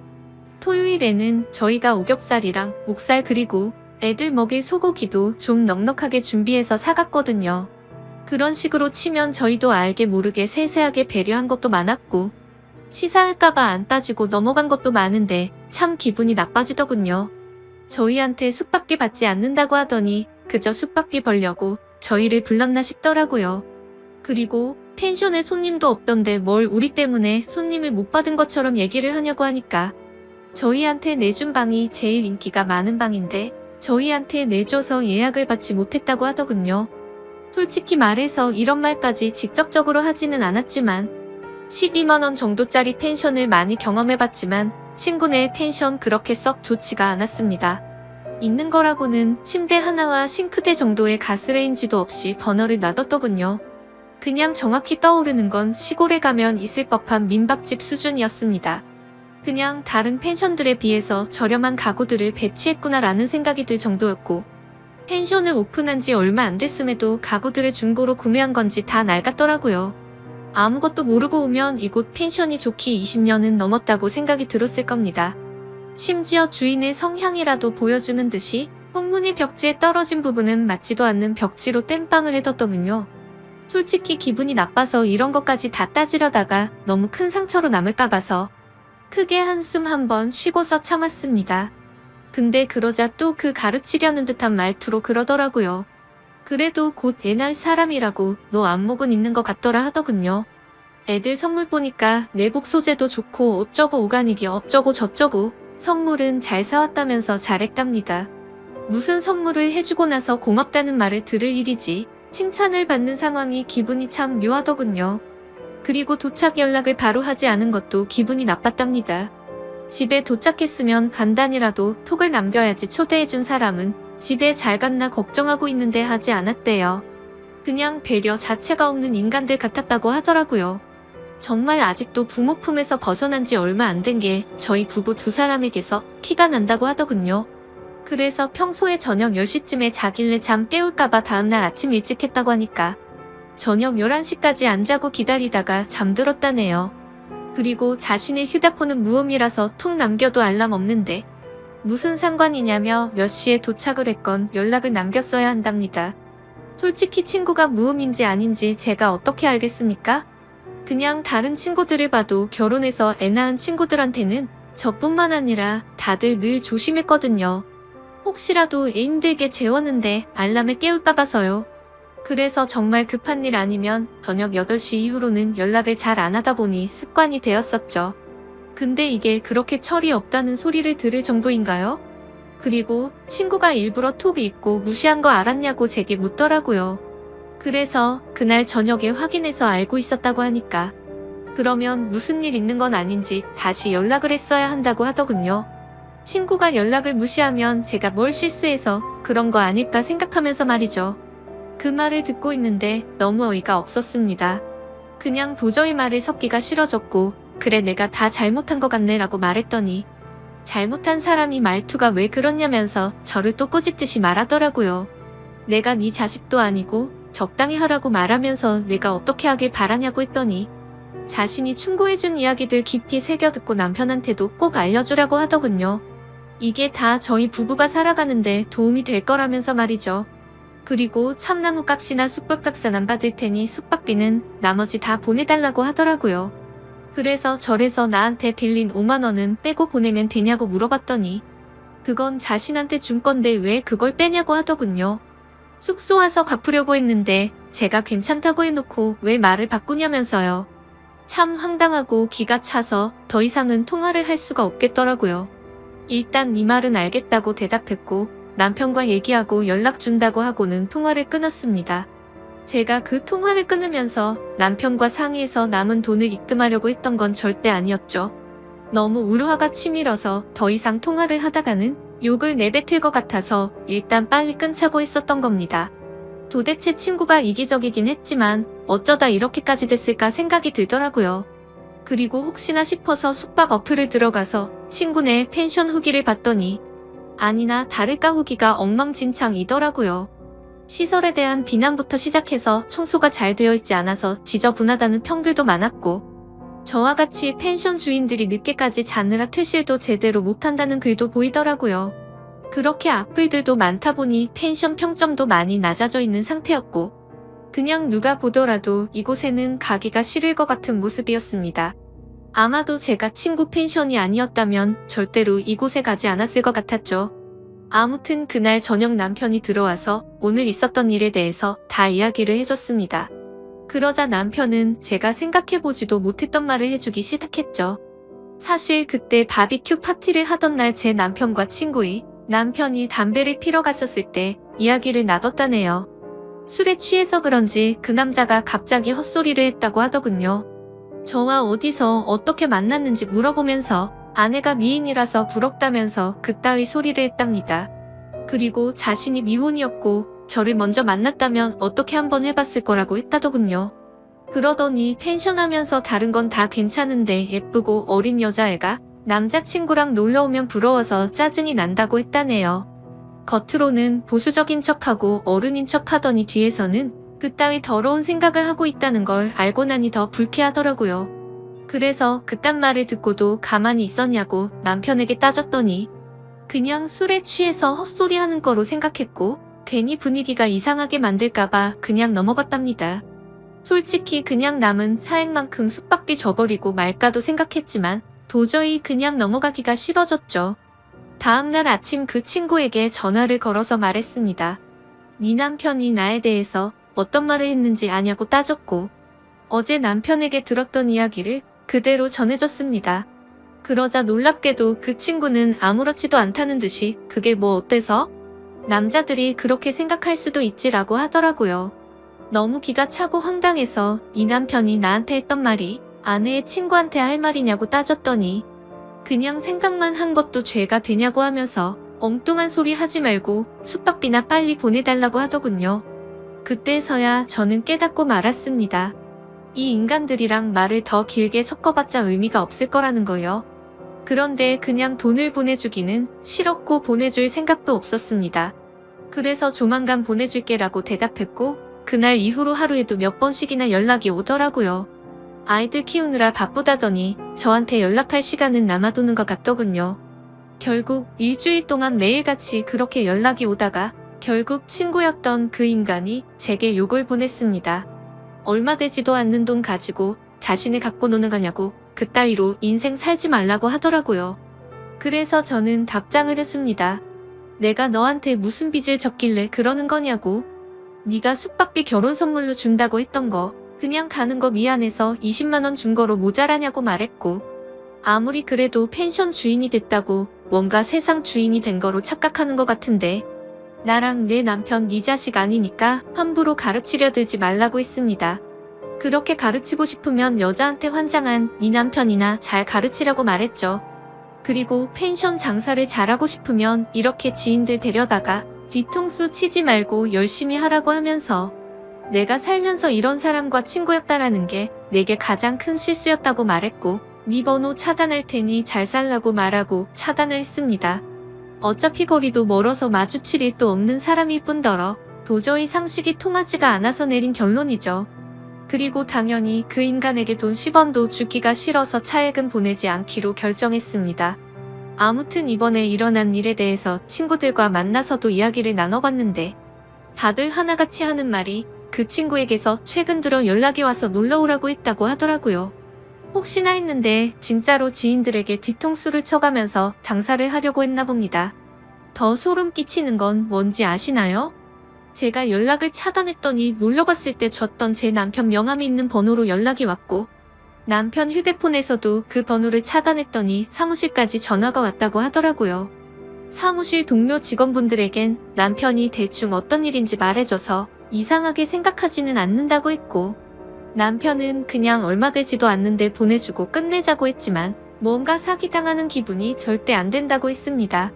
토요일에는 저희가 오겹살이랑 목살 그리고 애들 먹일 소고기도 좀 넉넉하게 준비해서 사갔거든요. 그런 식으로 치면 저희도 알게 모르게 세세하게 배려한 것도 많았고 치사할까봐 안 따지고 넘어간 것도 많은데 참 기분이 나빠지더군요. 저희한테 숙박비 받지 않는다고 하더니 그저 숙박비 벌려고 저희를 불렀나 싶더라고요. 그리고 펜션에 손님도 없던데 뭘 우리 때문에 손님을 못 받은 것처럼 얘기를 하냐고 하니까 저희한테 내준 방이 제일 인기가 많은 방인데 저희한테 내줘서 예약을 받지 못했다고 하더군요. 솔직히 말해서 이런 말까지 직접적으로 하지는 않았지만 12만 원 정도짜리 펜션을 많이 경험해봤지만 친구네 펜션 그렇게 썩 좋지가 않았습니다. 있는 거라고는 침대 하나와 싱크대 정도의 가스레인지도 없이 버너를 놔뒀더군요. 그냥 정확히 떠오르는 건 시골에 가면 있을 법한 민박집 수준이었습니다. 그냥 다른 펜션들에 비해서 저렴한 가구들을 배치했구나라는 생각이 들 정도였고 펜션을 오픈한 지 얼마 안 됐음에도 가구들을 중고로 구매한 건지 다 낡았더라고요. 아무것도 모르고 오면 이곳 펜션이 좋기 20년은 넘었다고 생각이 들었을 겁니다. 심지어 주인의 성향이라도 보여주는 듯이 홍문이 벽지에 떨어진 부분은 맞지도 않는 벽지로 땜빵을 해뒀더군요. 솔직히 기분이 나빠서 이런 것까지 다 따지려다가 너무 큰 상처로 남을까 봐서 크게 한숨 한번 쉬고서 참았습니다. 근데 그러자 또 그 가르치려는 듯한 말투로 그러더라고요. 그래도 곧 옛날 사람이라고 너 안목은 있는 것 같더라 하더군요. 애들 선물 보니까 내복 소재도 좋고 어쩌고 오가닉이 어쩌고 저쩌고 선물은 잘 사왔다면서 잘했답니다. 무슨 선물을 해주고 나서 고맙다는 말을 들을 일이지 칭찬을 받는 상황이 기분이 참 묘하더군요. 그리고 도착 연락을 바로 하지 않은 것도 기분이 나빴답니다. 집에 도착했으면 간단히라도 톡을 남겨야지 초대해준 사람은 집에 잘 갔나 걱정하고 있는데 하지 않았대요. 그냥 배려 자체가 없는 인간들 같았다고 하더라고요. 정말 아직도 부모 품에서 벗어난 지 얼마 안 된 게 저희 부부 두 사람에게서 티가 난다고 하더군요. 그래서 평소에 저녁 10시쯤에 자길래 잠 깨울까봐 다음날 아침 일찍 했다고 하니까 저녁 11시까지 안 자고 기다리다가 잠들었다네요. 그리고 자신의 휴대폰은 무음이라서 툭 남겨도 알람 없는데 무슨 상관이냐며 몇 시에 도착을 했건 연락을 남겼어야 한답니다. 솔직히 친구가 무음인지 아닌지 제가 어떻게 알겠습니까? 그냥 다른 친구들을 봐도 결혼해서 애 낳은 친구들한테는 저뿐만 아니라 다들 늘 조심했거든요. 혹시라도 애 힘들게 재웠는데 알람에 깨울까 봐서요. 그래서 정말 급한 일 아니면 저녁 8시 이후로는 연락을 잘 안 하다 보니 습관이 되었었죠. 근데 이게 그렇게 철이 없다는 소리를 들을 정도인가요? 그리고 친구가 일부러 톡 읽고 무시한 거 알았냐고 제게 묻더라고요. 그래서 그날 저녁에 확인해서 알고 있었다고 하니까 그러면 무슨 일 있는 건 아닌지 다시 연락을 했어야 한다고 하더군요. 친구가 연락을 무시하면 제가 뭘 실수해서 그런 거 아닐까 생각하면서 말이죠. 그 말을 듣고 있는데 너무 어이가 없었습니다. 그냥 도저히 말을 섞기가 싫어졌고 그래 내가 다 잘못한 것 같네 라고 말했더니 잘못한 사람이 말투가 왜 그렇냐면서 저를 또 꼬집듯이 말하더라고요. 내가 네 자식도 아니고 적당히 하라고 말하면서 내가 어떻게 하길 바라냐고 했더니 자신이 충고해준 이야기들 깊이 새겨듣고 남편한테도 꼭 알려주라고 하더군요. 이게 다 저희 부부가 살아가는데 도움이 될 거라면서 말이죠. 그리고 참나무 값이나 숙박값은 안 받을 테니 숙박비는 나머지 다 보내달라고 하더라고요. 그래서 절에서 나한테 빌린 5만 원은 빼고 보내면 되냐고 물어봤더니 그건 자신한테 준 건데 왜 그걸 빼냐고 하더군요. 숙소 와서 갚으려고 했는데 제가 괜찮다고 해놓고 왜 말을 바꾸냐면서요. 참 황당하고 기가 차서 더 이상은 통화를 할 수가 없겠더라고요. 일단 네 말은 알겠다고 대답했고 남편과 얘기하고 연락 준다고 하고는 통화를 끊었습니다. 제가 그 통화를 끊으면서 남편과 상의해서 남은 돈을 입금하려고 했던 건 절대 아니었죠. 너무 울화가 치밀어서 더 이상 통화를 하다가는 욕을 내뱉을 것 같아서 일단 빨리 끊자고 했었던 겁니다. 도대체 친구가 이기적이긴 했지만 어쩌다 이렇게까지 됐을까 생각이 들더라고요. 그리고 혹시나 싶어서 숙박 어플을 들어가서 친구네 펜션 후기를 봤더니 아니나 다를까 후기가 엉망진창이더라고요. 시설에 대한 비난부터 시작해서 청소가 잘 되어 있지 않아서 지저분하다는 평들도 많았고 저와 같이 펜션 주인들이 늦게까지 자느라 퇴실도 제대로 못한다는 글도 보이더라고요. 그렇게 악플들도 많다 보니 펜션 평점도 많이 낮아져 있는 상태였고 그냥 누가 보더라도 이곳에는 가기가 싫을 것 같은 모습이었습니다. 아마도 제가 친구 펜션이 아니었다면 절대로 이곳에 가지 않았을 것 같았죠. 아무튼 그날 저녁 남편이 들어와서 오늘 있었던 일에 대해서 다 이야기를 해줬습니다. 그러자 남편은 제가 생각해보지도 못했던 말을 해주기 시작했죠. 사실 그때 바비큐 파티를 하던 날 제 남편과 친구의 남편이 담배를 피러 갔었을 때 이야기를 나눴다네요. 술에 취해서 그런지 그 남자가 갑자기 헛소리를 했다고 하더군요. 저와 어디서 어떻게 만났는지 물어보면서 아내가 미인이라서 부럽다면서 그따위 소리를 했답니다. 그리고 자신이 미혼이었고 저를 먼저 만났다면 어떻게 한번 해봤을 거라고 했다더군요. 그러더니 펜션 하면서 다른 건 다 괜찮은데 예쁘고 어린 여자애가 남자친구랑 놀러오면 부러워서 짜증이 난다고 했다네요. 겉으로는 보수적인 척하고 어른인 척하더니 뒤에서는 그따위 더러운 생각을 하고 있다는 걸 알고 나니 더 불쾌하더라고요. 그래서 그딴 말을 듣고도 가만히 있었냐고 남편에게 따졌더니 그냥 술에 취해서 헛소리하는 거로 생각했고 괜히 분위기가 이상하게 만들까봐 그냥 넘어갔답니다. 솔직히 그냥 남은 차액만큼 숙박비 줘버리고 말까도 생각했지만 도저히 그냥 넘어가기가 싫어졌죠. 다음날 아침 그 친구에게 전화를 걸어서 말했습니다. 네 남편이 나에 대해서 어떤 말을 했는지 아냐고 따졌고 어제 남편에게 들었던 이야기를 그대로 전해줬습니다. 그러자 놀랍게도 그 친구는 아무렇지도 않다는 듯이 그게 뭐 어때서? 남자들이 그렇게 생각할 수도 있지라고 하더라고요. 너무 기가 차고 황당해서 이 남편이 나한테 했던 말이 아내의 친구한테 할 말이냐고 따졌더니 그냥 생각만 한 것도 죄가 되냐고 하면서 엉뚱한 소리 하지 말고 숙박비나 빨리 보내달라고 하더군요. 그때서야 저는 깨닫고 말았습니다. 이 인간들이랑 말을 더 길게 섞어봤자 의미가 없을 거라는 거요. 그런데 그냥 돈을 보내주기는 싫었고 보내줄 생각도 없었습니다. 그래서 조만간 보내줄게라고 대답했고 그날 이후로 하루에도 몇 번씩이나 연락이 오더라고요. 아이들 키우느라 바쁘다더니 저한테 연락할 시간은 남아도는 것 같더군요. 결국 일주일 동안 매일같이 그렇게 연락이 오다가 결국 친구였던 그 인간이 제게 욕을 보냈습니다. 얼마 되지도 않는 돈 가지고 자신을 갖고 노는 거냐고 그따위로 인생 살지 말라고 하더라고요. 그래서 저는 답장을 했습니다. 내가 너한테 무슨 빚을 졌길래 그러는 거냐고. 네가 숙박비 결혼 선물로 준다고 했던 거 그냥 가는 거 미안해서 20만 원 준 거로 모자라냐고 말했고 아무리 그래도 펜션 주인이 됐다고 뭔가 세상 주인이 된 거로 착각하는 것 같은데 나랑 내 남편 네 자식 아니니까 함부로 가르치려 들지 말라고 했습니다. 그렇게 가르치고 싶으면 여자한테 환장한 네 남편이나 잘 가르치라고 말했죠. 그리고 펜션 장사를 잘하고 싶으면 이렇게 지인들 데려다가 뒤통수 치지 말고 열심히 하라고 하면서 내가 살면서 이런 사람과 친구였다라는 게 내게 가장 큰 실수였다고 말했고 네 번호 차단할 테니 잘 살라고 말하고 차단을 했습니다. 어차피 거리도 멀어서 마주칠 일도 없는 사람일 뿐더러 도저히 상식이 통하지가 않아서 내린 결론이죠. 그리고 당연히 그 인간에게 돈 10원도 주기가 싫어서 차액은 보내지 않기로 결정했습니다. 아무튼 이번에 일어난 일에 대해서 친구들과 만나서도 이야기를 나눠봤는데 다들 하나같이 하는 말이 그 친구에게서 최근 들어 연락이 와서 놀러오라고 했다고 하더라고요. 혹시나 했는데 진짜로 지인들에게 뒤통수를 쳐가면서 장사를 하려고 했나 봅니다. 더 소름 끼치는 건 뭔지 아시나요? 제가 연락을 차단했더니 놀러갔을 때 줬던 제 남편 명함이 있는 번호로 연락이 왔고, 남편 휴대폰에서도 그 번호를 차단했더니 사무실까지 전화가 왔다고 하더라고요. 사무실 동료 직원분들에겐 남편이 대충 어떤 일인지 말해줘서 이상하게 생각하지는 않는다고 했고, 남편은 그냥 얼마 되지도 않는데 보내주고 끝내자고 했지만 뭔가 사기당하는 기분이 절대 안 된다고 했습니다.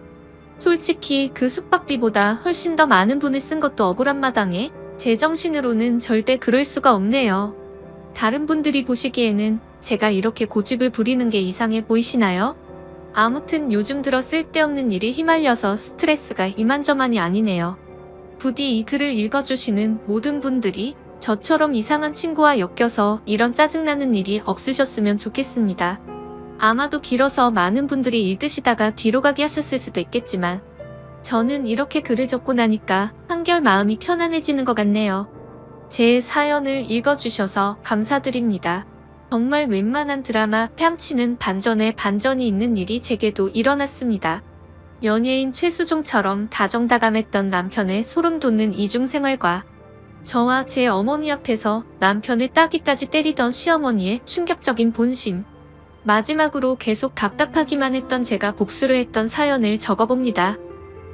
솔직히 그 숙박비보다 훨씬 더 많은 돈을 쓴 것도 억울한 마당에 제정신으로는 절대 그럴 수가 없네요. 다른 분들이 보시기에는 제가 이렇게 고집을 부리는 게 이상해 보이시나요? 아무튼 요즘 들어 쓸데없는 일이 휘말려서 스트레스가 이만저만이 아니네요. 부디 이 글을 읽어주시는 모든 분들이 저처럼 이상한 친구와 엮여서 이런 짜증나는 일이 없으셨으면 좋겠습니다. 아마도 길어서 많은 분들이 읽으시다가 뒤로 가게 하셨을 수도 있겠지만 저는 이렇게 글을 적고 나니까 한결 마음이 편안해지는 것 같네요. 제 사연을 읽어주셔서 감사드립니다. 정말 웬만한 드라마 뺨치는 반전에 반전이 있는 일이 제게도 일어났습니다. 연예인 최수종처럼 다정다감했던 남편의 소름 돋는 이중생활과 저와 제 어머니 앞에서 남편을 따귀까지 때리던 시어머니의 충격적인 본심. 마지막으로 계속 답답하기만 했던 제가 복수를 했던 사연을 적어봅니다.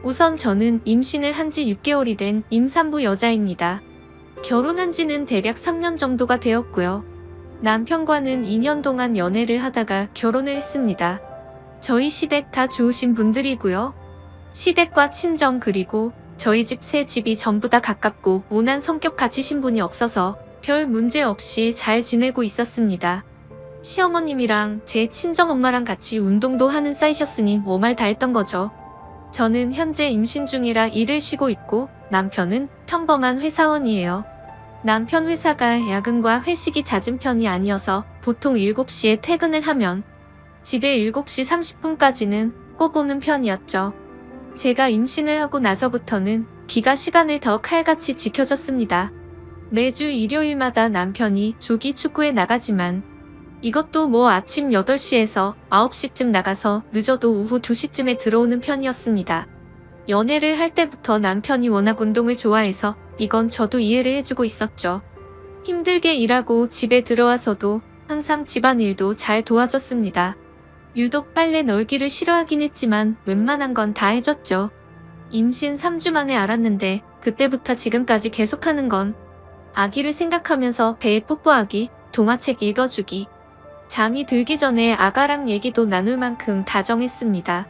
우선 저는 임신을 한 지 6개월이 된 임산부 여자입니다. 결혼한 지는 대략 3년 정도가 되었고요. 남편과는 2년 동안 연애를 하다가 결혼을 했습니다. 저희 시댁 다 좋으신 분들이고요. 시댁과 친정 그리고 저희 집 세 집이 전부 다 가깝고 온한 성격 가지신 분이 없어서 별 문제 없이 잘 지내고 있었습니다. 시어머님이랑 제 친정엄마랑 같이 운동도 하는 사이셨으니 뭐 말 다 했던 거죠. 저는 현재 임신 중이라 일을 쉬고 있고 남편은 평범한 회사원이에요. 남편 회사가 야근과 회식이 잦은 편이 아니어서 보통 7시에 퇴근을 하면 집에 7시 30분까지는 꼭 오는 편이었죠. 제가 임신을 하고 나서부터는 귀가 시간을 더 칼같이 지켜줬습니다. 매주 일요일마다 남편이 조기 축구에 나가지만 이것도 뭐 아침 8시에서 9시쯤 나가서 늦어도 오후 2시쯤에 들어오는 편이었습니다. 연애를 할 때부터 남편이 워낙 운동을 좋아해서 이건 저도 이해를 해주고 있었죠. 힘들게 일하고 집에 들어와서도 항상 집안일도 잘 도와줬습니다. 유독 빨래 널기를 싫어하긴 했지만 웬만한 건 다 해줬죠. 임신 3주 만에 알았는데 그때부터 지금까지 계속하는 건 아기를 생각하면서 배에 뽀뽀하기, 동화책 읽어주기, 잠이 들기 전에 아가랑 얘기도 나눌 만큼 다정했습니다.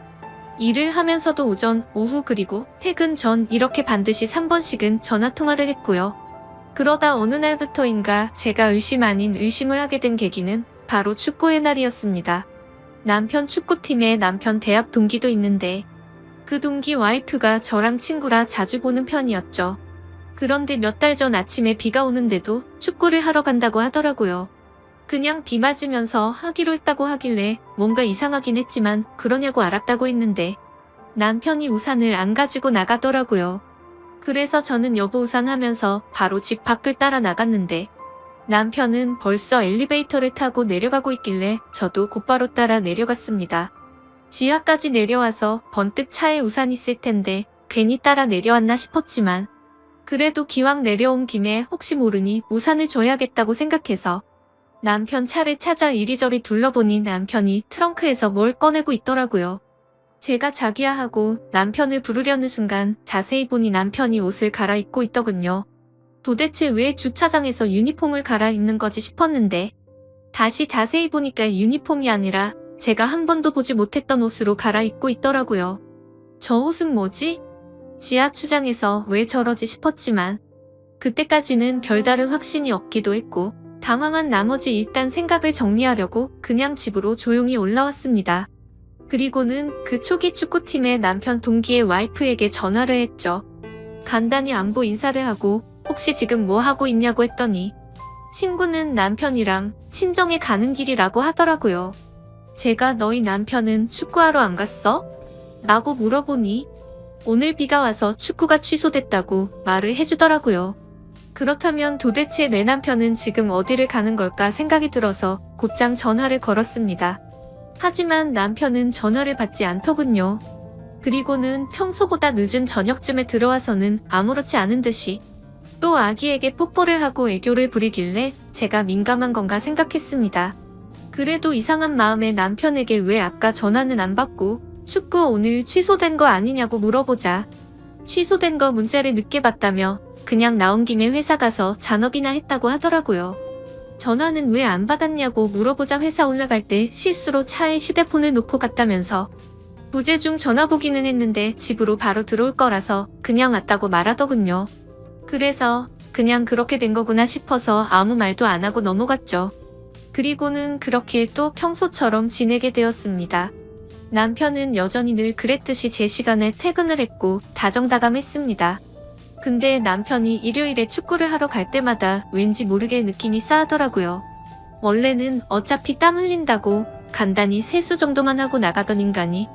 일을 하면서도 오전, 오후 그리고 퇴근 전 이렇게 반드시 3번씩은 전화통화를 했고요. 그러다 어느 날부터인가 제가 의심 아닌 의심을 하게 된 계기는 바로 축구의 날이었습니다. 남편 축구팀에 남편 대학 동기도 있는데 그 동기 와이프가 저랑 친구라 자주 보는 편이었죠. 그런데 몇 달 전 아침에 비가 오는데도 축구를 하러 간다고 하더라고요. 그냥 비 맞으면서 하기로 했다고 하길래 뭔가 이상하긴 했지만 그러냐고 알았다고 했는데 남편이 우산을 안 가지고 나가더라고요. 그래서 저는 여보 우산 하면서 바로 집 밖을 따라 나갔는데 남편은 벌써 엘리베이터를 타고 내려가고 있길래 저도 곧바로 따라 내려갔습니다. 지하까지 내려와서 번뜩 차에 우산 있을 텐데 괜히 따라 내려왔나 싶었지만 그래도 기왕 내려온 김에 혹시 모르니 우산을 줘야겠다고 생각해서 남편 차를 찾아 이리저리 둘러보니 남편이 트렁크에서 뭘 꺼내고 있더라고요. 제가 자기야 하고 남편을 부르려는 순간 자세히 보니 남편이 옷을 갈아입고 있더군요. 도대체 왜 주차장에서 유니폼을 갈아입는 거지 싶었는데 다시 자세히 보니까 유니폼이 아니라 제가 한 번도 보지 못했던 옷으로 갈아입고 있더라고요. 저 옷은 뭐지? 지하 추장에서 왜 저러지 싶었지만 그때까지는 별다른 확신이 없기도 했고 당황한 나머지 일단 생각을 정리하려고 그냥 집으로 조용히 올라왔습니다. 그리고는 그 초기 축구팀의 남편 동기의 와이프에게 전화를 했죠. 간단히 안부 인사를 하고 혹시 지금 뭐 하고 있냐고 했더니 친구는 남편이랑 친정에 가는 길이라고 하더라고요. 제가 너희 남편은 축구하러 안 갔어? 라고 물어보니 오늘 비가 와서 축구가 취소됐다고 말을 해주더라고요. 그렇다면 도대체 내 남편은 지금 어디를 가는 걸까 생각이 들어서 곧장 전화를 걸었습니다. 하지만 남편은 전화를 받지 않더군요. 그리고는 평소보다 늦은 저녁쯤에 들어와서는 아무렇지 않은 듯이 또 아기에게 뽀뽀를 하고 애교를 부리길래 제가 민감한 건가 생각했습니다. 그래도 이상한 마음에 남편에게 왜 아까 전화는 안 받고 축구 오늘 취소된 거 아니냐고 물어보자 취소된 거 문자를 늦게 봤다며 그냥 나온 김에 회사 가서 잔업이나 했다고 하더라고요. 전화는 왜 안 받았냐고 물어보자 회사 올라갈 때 실수로 차에 휴대폰을 놓고 갔다면서 부재 중 전화 보기는 했는데 집으로 바로 들어올 거라서 그냥 왔다고 말하더군요. 그래서 그냥 그렇게 된 거구나 싶어서 아무 말도 안 하고 넘어갔죠. 그리고는 그렇게 또 평소처럼 지내게 되었습니다. 남편은 여전히 늘 그랬듯이 제 시간에 퇴근을 했고 다정다감했습니다. 근데 남편이 일요일에 축구를 하러 갈 때마다 왠지 모르게 느낌이 싸하더라고요. 원래는 어차피 땀 흘린다고 간단히 세수 정도만 하고 나가던 인간이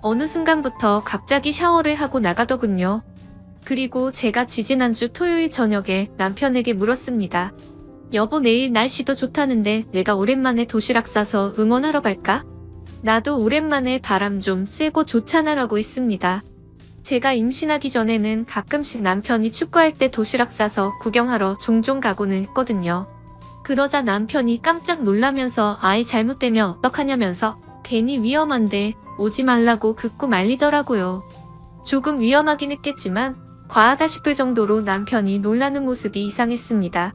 어느 순간부터 갑자기 샤워를 하고 나가더군요. 그리고 제가 지지난주 토요일 저녁에 남편에게 물었습니다. 여보 내일 날씨도 좋다는데 내가 오랜만에 도시락 싸서 응원하러 갈까? 나도 오랜만에 바람 좀 쐬고 좋잖아라고 했습니다. 제가 임신하기 전에는 가끔씩 남편이 축구할 때 도시락 싸서 구경하러 종종 가고는 했거든요. 그러자 남편이 깜짝 놀라면서 아이 잘못되면 어떡하냐면서 괜히 위험한데 오지 말라고 극구 말리더라고요. 조금 위험하긴 했겠지만 과하다 싶을 정도로 남편이 놀라는 모습이 이상했습니다.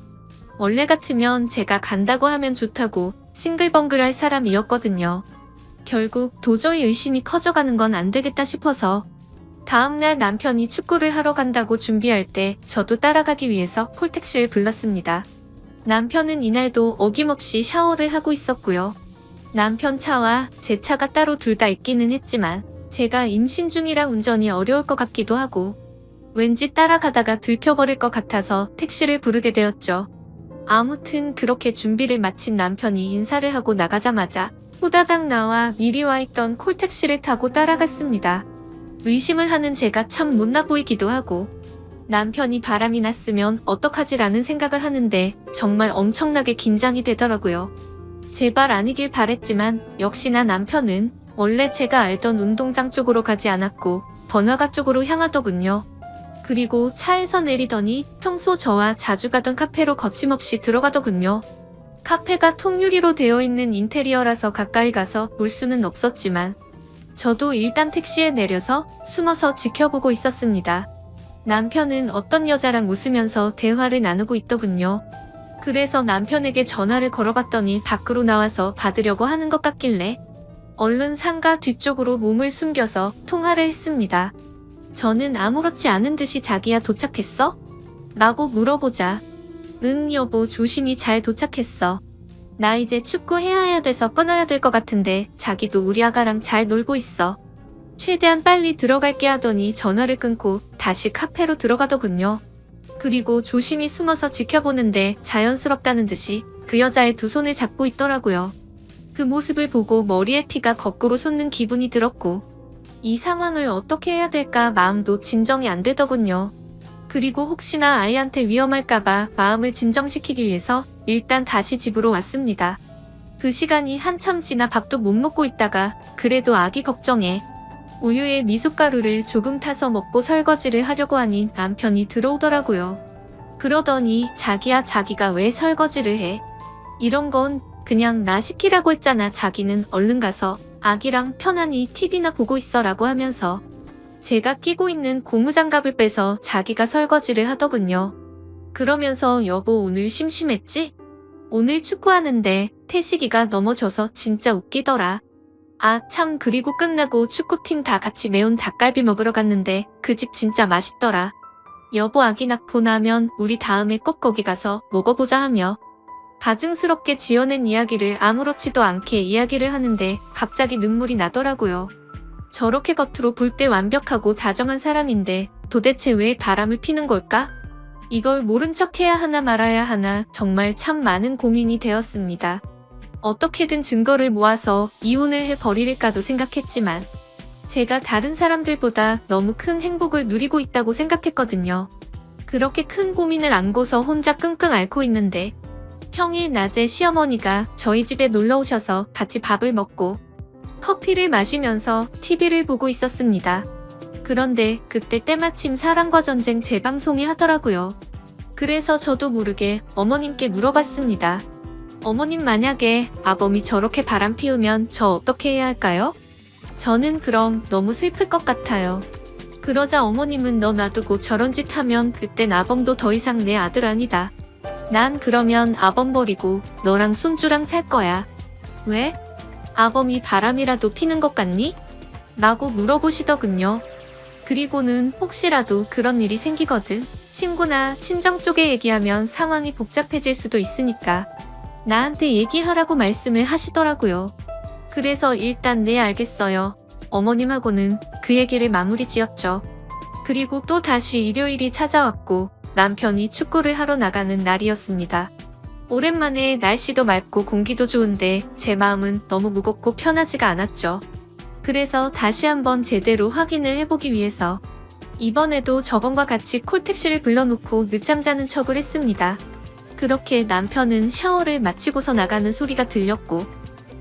원래 같으면 제가 간다고 하면 좋다고 싱글벙글할 사람이었거든요. 결국 도저히 의심이 커져가는 건 안 되겠다 싶어서 다음날 남편이 축구를 하러 간다고 준비할 때 저도 따라가기 위해서 콜택시를 불렀습니다. 남편은 이날도 어김없이 샤워를 하고 있었고요. 남편 차와 제 차가 따로 둘 다 있기는 했지만 제가 임신 중이라 운전이 어려울 것 같기도 하고 왠지 따라가다가 들켜버릴 것 같아서 택시를 부르게 되었죠. 아무튼 그렇게 준비를 마친 남편이 인사를 하고 나가자마자 후다닥 나와 미리 와 있던 콜택시를 타고 따라갔습니다. 의심을 하는 제가 참 못나 보이기도 하고 남편이 바람이 났으면 어떡하지라는 생각을 하는데 정말 엄청나게 긴장이 되더라고요. 제발 아니길 바랬지만 역시나 남편은 원래 제가 알던 운동장 쪽으로 가지 않았고 번화가 쪽으로 향하더군요. 그리고 차에서 내리더니 평소 저와 자주 가던 카페로 거침없이 들어가더군요. 카페가 통유리로 되어 있는 인테리어라서 가까이 가서 볼 수는 없었지만 저도 일단 택시에 내려서 숨어서 지켜보고 있었습니다. 남편은 어떤 여자랑 웃으면서 대화를 나누고 있더군요. 그래서 남편에게 전화를 걸어봤더니 밖으로 나와서 받으려고 하는 것 같길래 얼른 상가 뒤쪽으로 몸을 숨겨서 통화를 했습니다. 저는 아무렇지 않은 듯이 자기야 도착했어? 라고 물어보자 응 여보 조심히 잘 도착했어. 나 이제 축구해야 돼서 끊어야 될 것 같은데 자기도 우리 아가랑 잘 놀고 있어. 최대한 빨리 들어갈게 하더니 전화를 끊고 다시 카페로 들어가더군요. 그리고 조심히 숨어서 지켜보는데 자연스럽다는 듯이 그 여자의 두 손을 잡고 있더라고요. 그 모습을 보고 머리에 피가 거꾸로 솟는 기분이 들었고 이 상황을 어떻게 해야 될까 마음도 진정이 안 되더군요. 그리고 혹시나 아이한테 위험할까봐 마음을 진정시키기 위해서 일단 다시 집으로 왔습니다. 그 시간이 한참 지나 밥도 못 먹고 있다가 그래도 아기 걱정에 우유에 미숫가루를 조금 타서 먹고 설거지를 하려고 하니 남편이 들어오더라고요. 그러더니 자기야 자기가 왜 설거지를 해? 이런 건 그냥 나 시키라고 했잖아. 자기는 얼른 가서 아기랑 편안히 TV나 보고 있어라고 하면서 제가 끼고 있는 고무장갑을 빼서 자기가 설거지를 하더군요. 그러면서 여보 오늘 심심했지? 오늘 축구하는데 태식이가 넘어져서 진짜 웃기더라. 아 참 그리고 끝나고 축구팀 다 같이 매운 닭갈비 먹으러 갔는데 그 집 진짜 맛있더라. 여보 아기 낳고 나면 우리 다음에 꼭 거기 가서 먹어보자 하며 가증스럽게 지어낸 이야기를 아무렇지도 않게 이야기를 하는데 갑자기 눈물이 나더라고요. 저렇게 겉으로 볼 때 완벽하고 다정한 사람인데 도대체 왜 바람을 피는 걸까? 이걸 모른 척 해야 하나 말아야 하나 정말 참 많은 고민이 되었습니다. 어떻게든 증거를 모아서 이혼을 해버릴까도 생각했지만 제가 다른 사람들보다 너무 큰 행복을 누리고 있다고 생각했거든요. 그렇게 큰 고민을 안고서 혼자 끙끙 앓고 있는데 평일 낮에 시어머니가 저희 집에 놀러 오셔서 같이 밥을 먹고 커피를 마시면서 TV를 보고 있었습니다. 그런데 그때 때마침 사랑과 전쟁 재방송이 하더라고요. 그래서 저도 모르게 어머님께 물어봤습니다. 어머님, 만약에 아범이 저렇게 바람 피우면 저 어떻게 해야 할까요? 저는 그럼 너무 슬플 것 같아요. 그러자 어머님은 너 놔두고 저런 짓 하면 그땐 아범도 더 이상 내 아들 아니다. 난 그러면 아범 버리고 너랑 손주랑 살 거야. 왜? 아범이 바람이라도 피는 것 같니? 라고 물어보시더군요. 그리고는 혹시라도 그런 일이 생기거든 친구나 친정 쪽에 얘기하면 상황이 복잡해질 수도 있으니까 나한테 얘기하라고 말씀을 하시더라고요. 그래서 일단 네, 알겠어요. 어머님하고는 그 얘기를 마무리 지었죠. 그리고 또 다시 일요일이 찾아왔고 남편이 축구를 하러 나가는 날이었습니다. 오랜만에 날씨도 맑고 공기도 좋은데 제 마음은 너무 무겁고 편하지가 않았죠. 그래서 다시 한번 제대로 확인을 해보기 위해서 이번에도 저번과 같이 콜택시를 불러놓고 늦잠 자는 척을 했습니다. 그렇게 남편은 샤워를 마치고서 나가는 소리가 들렸고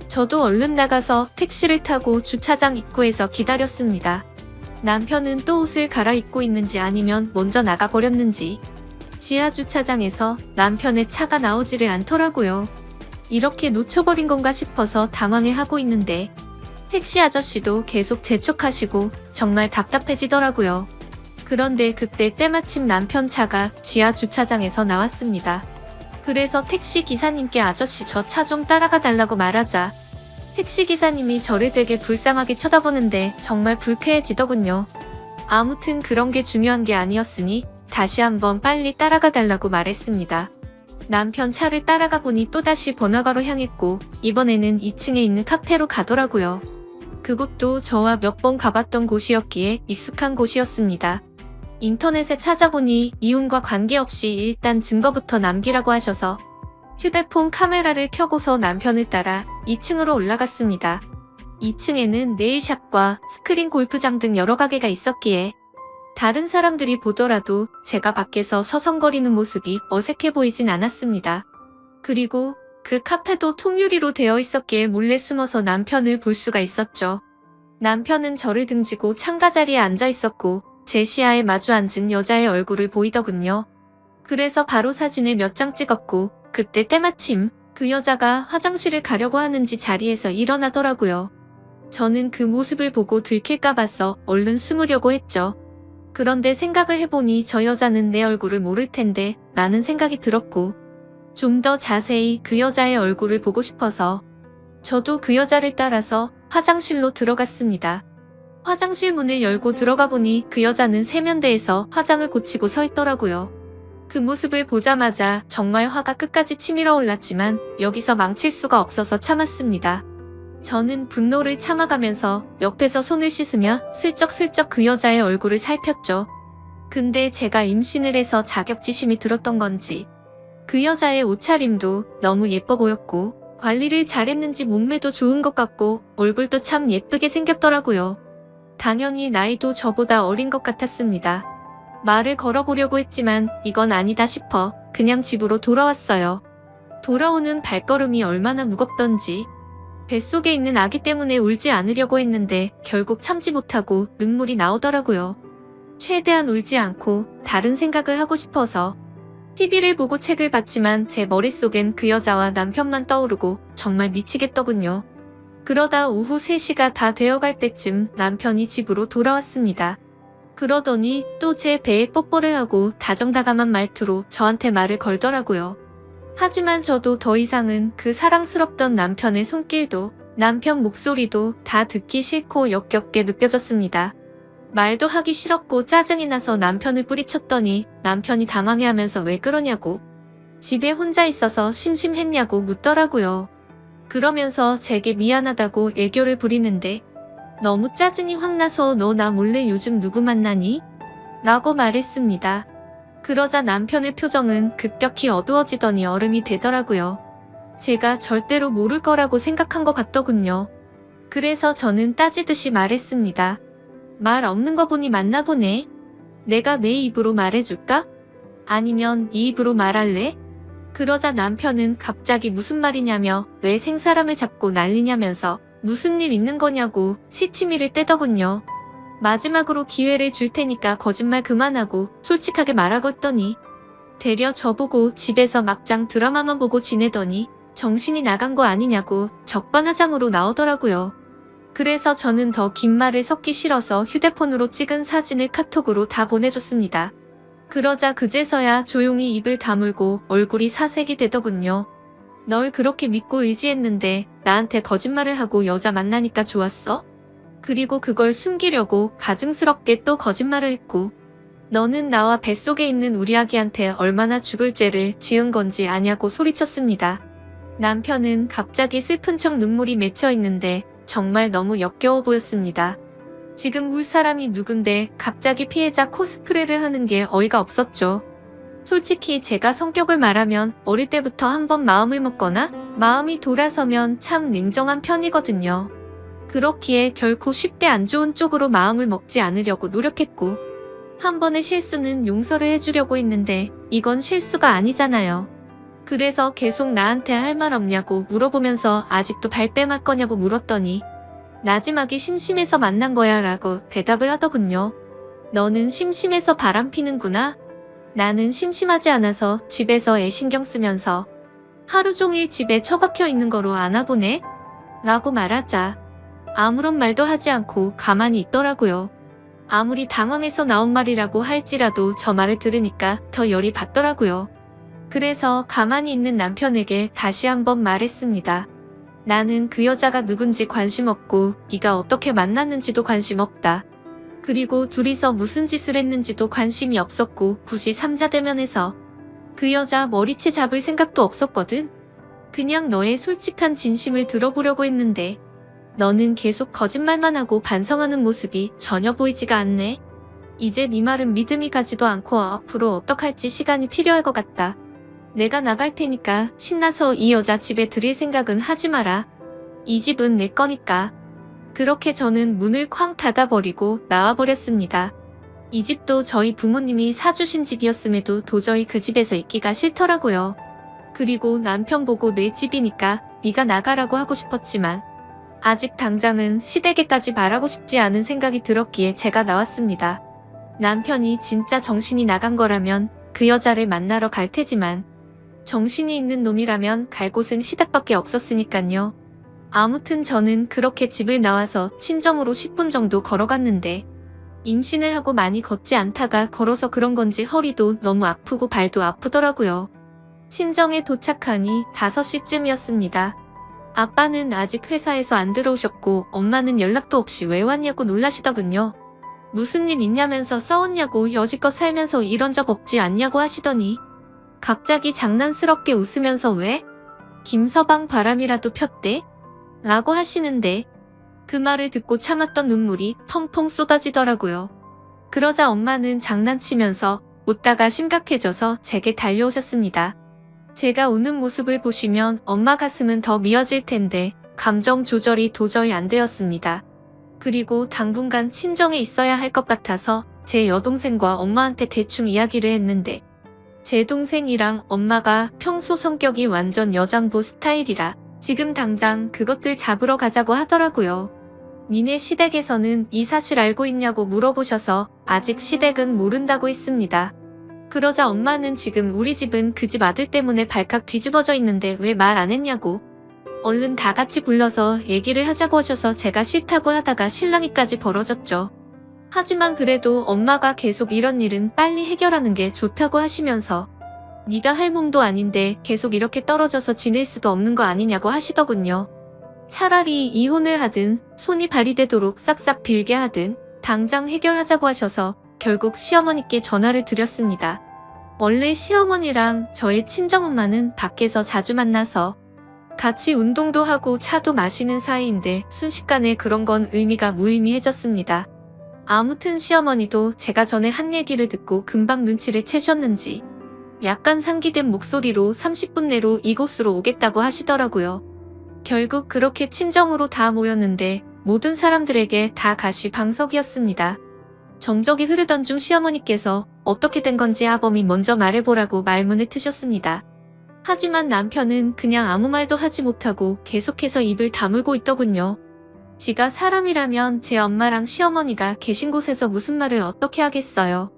저도 얼른 나가서 택시를 타고 주차장 입구에서 기다렸습니다. 남편은 또 옷을 갈아입고 있는지 아니면 먼저 나가버렸는지 지하 주차장에서 남편의 차가 나오지를 않더라고요. 이렇게 놓쳐버린 건가 싶어서 당황해하고 있는데 택시 아저씨도 계속 재촉하시고 정말 답답해지더라고요. 그런데 그때 때마침 남편 차가 지하 주차장에서 나왔습니다. 그래서 택시 기사님께 아저씨 저 차 좀 따라가 달라고 말하자 택시 기사님이 저를 되게 불쌍하게 쳐다보는데 정말 불쾌해지더군요. 아무튼 그런 게 중요한 게 아니었으니 다시 한번 빨리 따라가 달라고 말했습니다. 남편 차를 따라가 보니 또다시 번화가로 향했고 이번에는 2층에 있는 카페로 가더라고요. 그곳도 저와 몇 번 가봤던 곳이었기에 익숙한 곳이었습니다. 인터넷에 찾아보니 이혼과 관계없이 일단 증거부터 남기라고 하셔서 휴대폰 카메라를 켜고서 남편을 따라 2층으로 올라갔습니다. 2층에는 네일샵과 스크린 골프장 등 여러 가게가 있었기에 다른 사람들이 보더라도 제가 밖에서 서성거리는 모습이 어색해 보이진 않았습니다. 그리고 그 카페도 통유리로 되어 있었기에 몰래 숨어서 남편을 볼 수가 있었죠. 남편은 저를 등지고 창가 자리에 앉아 있었고 제 시야에 마주 앉은 여자의 얼굴을 보이더군요. 그래서 바로 사진을 몇 장 찍었고 그때 때마침 그 여자가 화장실을 가려고 하는지 자리에서 일어나더라고요. 저는 그 모습을 보고 들킬까 봐서 얼른 숨으려고 했죠. 그런데 생각을 해보니 저 여자는 내 얼굴을 모를 텐데 라는 생각이 들었고 좀 더 자세히 그 여자의 얼굴을 보고 싶어서 저도 그 여자를 따라서 화장실로 들어갔습니다. 화장실 문을 열고 들어가 보니 그 여자는 세면대에서 화장을 고치고 서 있더라고요. 그 모습을 보자마자 정말 화가 끝까지 치밀어 올랐지만 여기서 망칠 수가 없어서 참았습니다. 저는 분노를 참아가면서 옆에서 손을 씻으며 슬쩍슬쩍 그 여자의 얼굴을 살폈죠. 근데 제가 임신을 해서 자격지심이 들었던 건지 그 여자의 옷차림도 너무 예뻐 보였고 관리를 잘했는지 몸매도 좋은 것 같고 얼굴도 참 예쁘게 생겼더라고요. 당연히 나이도 저보다 어린 것 같았습니다. 말을 걸어보려고 했지만 이건 아니다 싶어 그냥 집으로 돌아왔어요. 돌아오는 발걸음이 얼마나 무겁던지 뱃속에 있는 아기 때문에 울지 않으려고 했는데 결국 참지 못하고 눈물이 나오더라고요. 최대한 울지 않고 다른 생각을 하고 싶어서 TV를 보고 책을 봤지만 제 머릿속엔 그 여자와 남편만 떠오르고 정말 미치겠더군요. 그러다 오후 3시가 다 되어갈 때쯤 남편이 집으로 돌아왔습니다. 그러더니 또 제 배에 뽀뽀를 하고 다정다감한 말투로 저한테 말을 걸더라고요. 하지만 저도 더 이상은 그 사랑스럽던 남편의 손길도 남편 목소리도 다 듣기 싫고 역겹게 느껴졌습니다. 말도 하기 싫었고 짜증이 나서 남편을 뿌리쳤더니 남편이 당황해하면서 왜 그러냐고 집에 혼자 있어서 심심했냐고 묻더라고요. 그러면서 제게 미안하다고 애교를 부리는데 너무 짜증이 확 나서 너 나 몰래 요즘 누구 만나니? 라고 말했습니다. 그러자 남편의 표정은 급격히 어두워지더니 얼음이 되더라고요. 제가 절대로 모를 거라고 생각한 것 같더군요. 그래서 저는 따지듯이 말했습니다. 말 없는 거 보니 맞나 보네. 내가 내 입으로 말해줄까? 아니면 네 입으로 말할래? 그러자 남편은 갑자기 무슨 말이냐며 왜 생사람을 잡고 난리냐면서 무슨 일 있는 거냐고 시치미를 떼더군요. 마지막으로 기회를 줄 테니까 거짓말 그만하고 솔직하게 말하고 했더니 되려 저보고 집에서 막장 드라마만 보고 지내더니 정신이 나간 거 아니냐고 적반하장으로 나오더라고요. 그래서 저는 더 긴 말을 섞기 싫어서 휴대폰으로 찍은 사진을 카톡으로 다 보내줬습니다. 그러자 그제서야 조용히 입을 다물고 얼굴이 사색이 되더군요. 널 그렇게 믿고 의지했는데 나한테 거짓말을 하고 여자 만나니까 좋았어? 그리고 그걸 숨기려고 가증스럽게 또 거짓말을 했고 너는 나와 뱃속에 있는 우리 아기한테 얼마나 죽을 죄를 지은 건지 아냐고 소리쳤습니다. 남편은 갑자기 슬픈 척 눈물이 맺혀 있는데 정말 너무 역겨워 보였습니다. 지금 울 사람이 누군데 갑자기 피해자 코스프레를 하는 게 어이가 없었죠. 솔직히 제가 성격을 말하면 어릴 때부터 한번 마음을 먹거나 마음이 돌아서면 참 냉정한 편이거든요. 그렇기에 결코 쉽게 안 좋은 쪽으로 마음을 먹지 않으려고 노력했고 한 번의 실수는 용서를 해주려고 했는데 이건 실수가 아니잖아요. 그래서 계속 나한테 할 말 없냐고 물어보면서 아직도 발뺌할 거냐고 물었더니 나지막이 심심해서 만난 거야 라고 대답을 하더군요. 너는 심심해서 바람 피는구나. 나는 심심하지 않아서 집에서 애 신경 쓰면서 하루 종일 집에 처박혀 있는 거로 아나 보네? 라고 말하자 아무런 말도 하지 않고 가만히 있더라고요. 아무리 당황해서 나온 말이라고 할지라도 저 말을 들으니까 더 열이 받더라고요. 그래서 가만히 있는 남편에게 다시 한번 말했습니다. 나는 그 여자가 누군지 관심 없고 네가 어떻게 만났는지도 관심 없다. 그리고 둘이서 무슨 짓을 했는지도 관심이 없었고 굳이 삼자대면해서 그 여자 머리채 잡을 생각도 없었거든. 그냥 너의 솔직한 진심을 들어보려고 했는데 너는 계속 거짓말만 하고 반성하는 모습이 전혀 보이지가 않네. 이제 네 말은 믿음이 가지도 않고 앞으로 어떡할지 시간이 필요할 것 같다. 내가 나갈 테니까 신나서 이 여자 집에 들일 생각은 하지 마라. 이 집은 내 거니까. 그렇게 저는 문을 쾅 닫아버리고 나와버렸습니다. 이 집도 저희 부모님이 사주신 집이었음에도 도저히 그 집에서 있기가 싫더라고요. 그리고 남편 보고 내 집이니까 네가 나가라고 하고 싶었지만 아직 당장은 시댁에까지 말하고 싶지 않은 생각이 들었기에 제가 나왔습니다. 남편이 진짜 정신이 나간 거라면 그 여자를 만나러 갈 테지만 정신이 있는 놈이라면 갈 곳은 시댁밖에 없었으니깐요. 아무튼 저는 그렇게 집을 나와서 친정으로 10분 정도 걸어갔는데 임신을 하고 많이 걷지 않다가 걸어서 그런 건지 허리도 너무 아프고 발도 아프더라고요. 친정에 도착하니 5시쯤이었습니다. 아빠는 아직 회사에서 안 들어오셨고 엄마는 연락도 없이 왜 왔냐고 놀라시더군요. 무슨 일 있냐면서 싸웠냐고 여지껏 살면서 이런 적 없지 않냐고 하시더니 갑자기 장난스럽게 웃으면서 왜? 김서방 바람이라도 폈대? 라고 하시는데 그 말을 듣고 참았던 눈물이 펑펑 쏟아지더라고요. 그러자 엄마는 장난치면서 웃다가 심각해져서 제게 달려오셨습니다. 제가 우는 모습을 보시면 엄마 가슴은 더 미어질 텐데 감정 조절이 도저히 안 되었습니다. 그리고 당분간 친정에 있어야 할 것 같아서 제 여동생과 엄마한테 대충 이야기를 했는데 제 동생이랑 엄마가 평소 성격이 완전 여장부 스타일이라 지금 당장 그것들 잡으러 가자고 하더라고요. 니네 시댁에서는 이 사실 알고 있냐고 물어보셔서 아직 시댁은 모른다고 했습니다. 그러자 엄마는 지금 우리 집은 그 집 아들 때문에 발칵 뒤집어져 있는데 왜 말 안 했냐고 얼른 다 같이 불러서 얘기를 하자고 하셔서 제가 싫다고 하다가 실랑이까지 벌어졌죠. 하지만 그래도 엄마가 계속 이런 일은 빨리 해결하는 게 좋다고 하시면서 네가 할 몸도 아닌데 계속 이렇게 떨어져서 지낼 수도 없는 거 아니냐고 하시더군요. 차라리 이혼을 하든 손이 발휘되도록 싹싹 빌게 하든 당장 해결하자고 하셔서 결국 시어머니께 전화를 드렸습니다. 원래 시어머니랑 저의 친정엄마는 밖에서 자주 만나서 같이 운동도 하고 차도 마시는 사이인데 순식간에 그런 건 의미가 무의미해졌습니다. 아무튼 시어머니도 제가 전에 한 얘기를 듣고 금방 눈치를 채셨는지 약간 상기된 목소리로 30분 내로 이곳으로 오겠다고 하시더라고요. 결국 그렇게 친정으로 다 모였는데 모든 사람들에게 다 가시방석이었습니다. 정적이 흐르던 중 시어머니께서 어떻게 된 건지 아범이 먼저 말해보라고 말문을 트셨습니다. 하지만 남편은 그냥 아무 말도 하지 못하고 계속해서 입을 다물고 있더군요. 지가 사람이라면 제 엄마랑 시어머니가 계신 곳에서 무슨 말을 어떻게 하겠어요.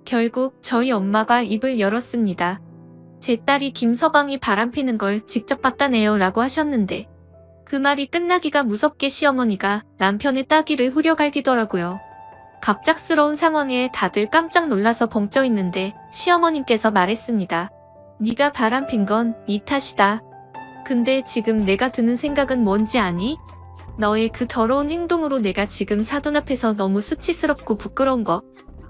결국 저희 엄마가 입을 열었습니다. 제 딸이 김서방이 바람피는 걸 직접 봤다네요 라고 하셨는데 그 말이 끝나기가 무섭게 시어머니가 남편의 따귀를 후려갈기더라고요. 갑작스러운 상황에 다들 깜짝 놀라서 벙쪄 있는데 시어머님께서 말했습니다. 네가 바람핀 건 네 탓이다. 근데 지금 내가 드는 생각은 뭔지 아니? 너의 그 더러운 행동으로 내가 지금 사돈 앞에서 너무 수치스럽고 부끄러운 거.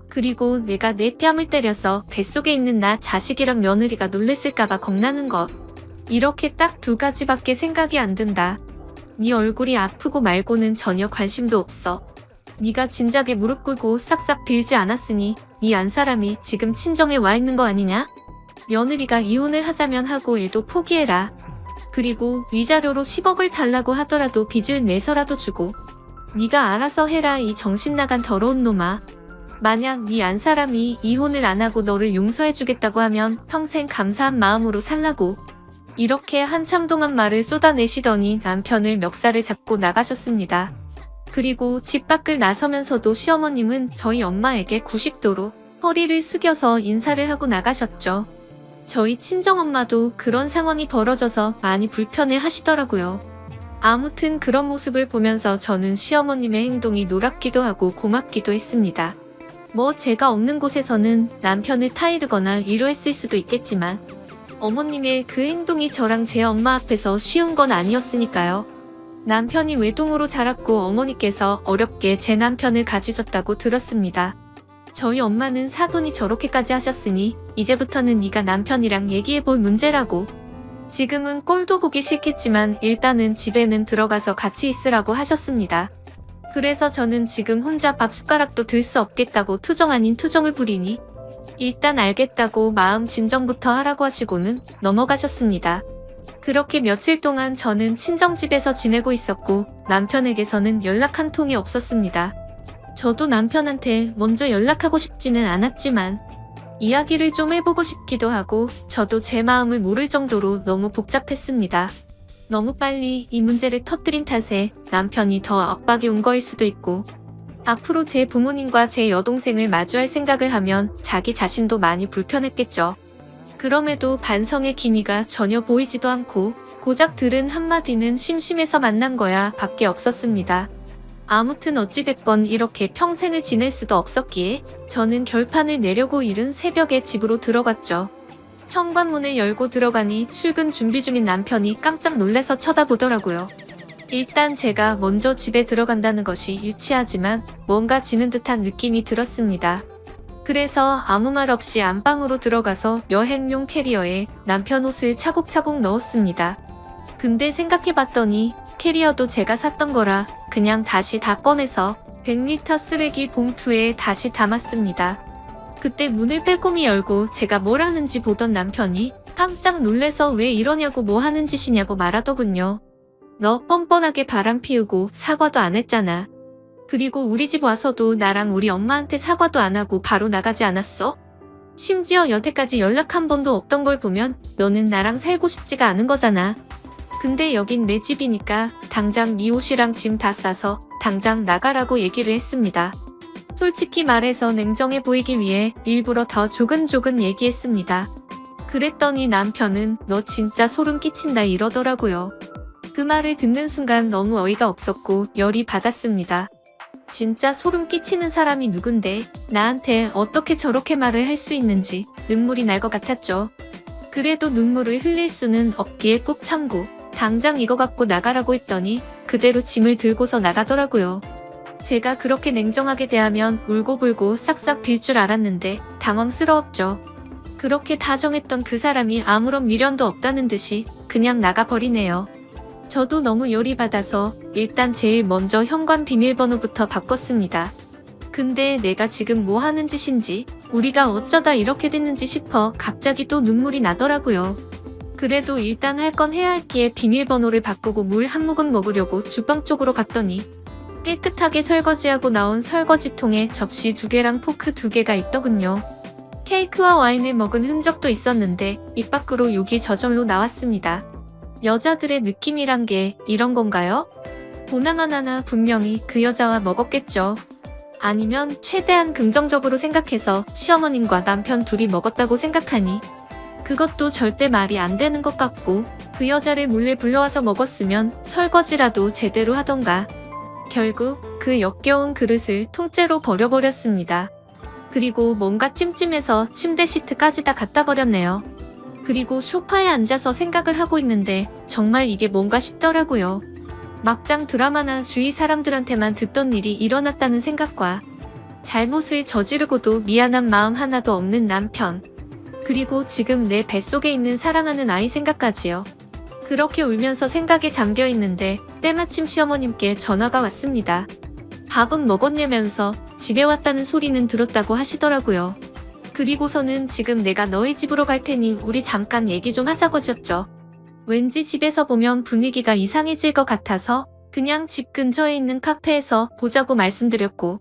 그리고 내가 내 뺨을 때려서 뱃속에 있는 나 자식이랑 며느리가 놀랬을까봐 겁나는 것. 이렇게 딱 두 가지밖에 생각이 안 든다. 네 얼굴이 아프고 말고는 전혀 관심도 없어. 네가 진작에 무릎 꿇고 싹싹 빌지 않았으니 이 안 사람이 지금 친정에 와 있는 거 아니냐? 며느리가 이혼을 하자면 하고 애도 포기해라. 그리고 위자료로 10억을 달라고 하더라도 빚을 내서라도 주고 네가 알아서 해라 이 정신 나간 더러운 놈아. 만약 네 안 사람이 이혼을 안 하고 너를 용서해주겠다고 하면 평생 감사한 마음으로 살라고. 이렇게 한참 동안 말을 쏟아내시더니 남편을 멱살을 잡고 나가셨습니다. 그리고 집 밖을 나서면서도 시어머님은 저희 엄마에게 90도로 허리를 숙여서 인사를 하고 나가셨죠. 저희 친정엄마도 그런 상황이 벌어져서 많이 불편해 하시더라고요. 아무튼 그런 모습을 보면서 저는 시어머님의 행동이 노랗기도 하고 고맙기도 했습니다. 뭐 제가 없는 곳에서는 남편을 타이르거나 위로했을 수도 있겠지만 어머님의 그 행동이 저랑 제 엄마 앞에서 쉬운 건 아니었으니까요. 남편이 외동으로 자랐고 어머니께서 어렵게 제 남편을 가지셨다고 들었습니다. 저희 엄마는 사돈이 저렇게까지 하셨으니 이제부터는 네가 남편이랑 얘기해볼 문제라고. 지금은 꼴도 보기 싫겠지만 일단은 집에는 들어가서 같이 있으라고 하셨습니다. 그래서 저는 지금 혼자 밥 숟가락도 들 수 없겠다고 투정 아닌 투정을 부리니 일단 알겠다고 마음 진정부터 하라고 하시고는 넘어가셨습니다. 그렇게 며칠 동안 저는 친정집에서 지내고 있었고 남편에게서는 연락 한 통이 없었습니다. 저도 남편한테 먼저 연락하고 싶지는 않았지만 이야기를 좀 해보고 싶기도 하고 저도 제 마음을 모를 정도로 너무 복잡했습니다. 너무 빨리 이 문제를 터뜨린 탓에 남편이 더 압박이 온 거일 수도 있고 앞으로 제 부모님과 제 여동생을 마주할 생각을 하면 자기 자신도 많이 불편했겠죠. 그럼에도 반성의 기미가 전혀 보이지도 않고 고작 들은 한마디는 심심해서 만난 거야 밖에 없었습니다. 아무튼 어찌됐건 이렇게 평생을 지낼 수도 없었기에 저는 결판을 내려고 이른 새벽에 집으로 들어갔죠. 현관문을 열고 들어가니 출근 준비 중인 남편이 깜짝 놀라서 쳐다보더라고요. 일단 제가 먼저 집에 들어간다는 것이 유치하지만 뭔가 지는 듯한 느낌이 들었습니다. 그래서 아무 말 없이 안방으로 들어가서 여행용 캐리어에 남편 옷을 차곡차곡 넣었습니다. 근데 생각해봤더니 캐리어도 제가 샀던 거라 그냥 다시 다 꺼내서 100리터 쓰레기 봉투에 다시 담았습니다. 그때 문을 빼꼼히 열고 제가 뭘 하는지 보던 남편이 깜짝 놀래서 왜 이러냐고 뭐 하는 짓이냐고 말하더군요. 너 뻔뻔하게 바람 피우고 사과도 안 했잖아. 그리고 우리 집 와서도 나랑 우리 엄마한테 사과도 안 하고 바로 나가지 않았어? 심지어 여태까지 연락 한 번도 없던 걸 보면 너는 나랑 살고 싶지가 않은 거잖아. 근데 여긴 내 집이니까 당장 네 옷이랑 짐 다 싸서 당장 나가라고 얘기를 했습니다. 솔직히 말해서 냉정해 보이기 위해 일부러 더 조근조근 얘기했습니다. 그랬더니 남편은 너 진짜 소름 끼친다 이러더라고요. 그 말을 듣는 순간 너무 어이가 없었고 열이 받았습니다. 진짜 소름 끼치는 사람이 누군데 나한테 어떻게 저렇게 말을 할 수 있는지 눈물이 날 것 같았죠. 그래도 눈물을 흘릴 수는 없기에 꾹 참고 당장 이거 갖고 나가라고 했더니 그대로 짐을 들고서 나가더라고요. 제가 그렇게 냉정하게 대하면 울고불고 싹싹 빌 줄 알았는데 당황스러웠죠. 그렇게 다정했던 그 사람이 아무런 미련도 없다는 듯이 그냥 나가버리네요. 저도 너무 열이 받아서 일단 제일 먼저 현관 비밀번호부터 바꿨습니다. 근데 내가 지금 뭐 하는 짓인지 우리가 어쩌다 이렇게 됐는지 싶어 갑자기 또 눈물이 나더라고요. 그래도 일단 할 건 해야 했기에 비밀번호를 바꾸고 물 한 모금 먹으려고 주방 쪽으로 갔더니 깨끗하게 설거지하고 나온 설거지통에 접시 2개랑 포크 2개가 있더군요. 케이크와 와인을 먹은 흔적도 있었는데 입 밖으로 욕이 저절로 나왔습니다. 여자들의 느낌이란 게 이런 건가요? 보나마나 나 분명히 그 여자와 먹었겠죠. 아니면 최대한 긍정적으로 생각해서 시어머님과 남편 둘이 먹었다고 생각하니 그것도 절대 말이 안 되는 것 같고, 그 여자를 몰래 불러와서 먹었으면 설거지라도 제대로 하던가. 결국 그 역겨운 그릇을 통째로 버려버렸습니다. 그리고 뭔가 찜찜해서 침대 시트까지 다 갖다 버렸네요. 그리고 소파에 앉아서 생각을 하고 있는데 정말 이게 뭔가 싶더라고요. 막장 드라마나 주위 사람들한테만 듣던 일이 일어났다는 생각과 잘못을 저지르고도 미안한 마음 하나도 없는 남편, 그리고 지금 내 뱃속에 있는 사랑하는 아이 생각까지요. 그렇게 울면서 생각에 잠겨 있는데 때마침 시어머님께 전화가 왔습니다. 밥은 먹었냐면서 집에 왔다는 소리는 들었다고 하시더라고요. 그리고서는 지금 내가 너희 집으로 갈 테니 우리 잠깐 얘기 좀 하자고 하셨죠. 왠지 집에서 보면 분위기가 이상해질 것 같아서 그냥 집 근처에 있는 카페에서 보자고 말씀드렸고,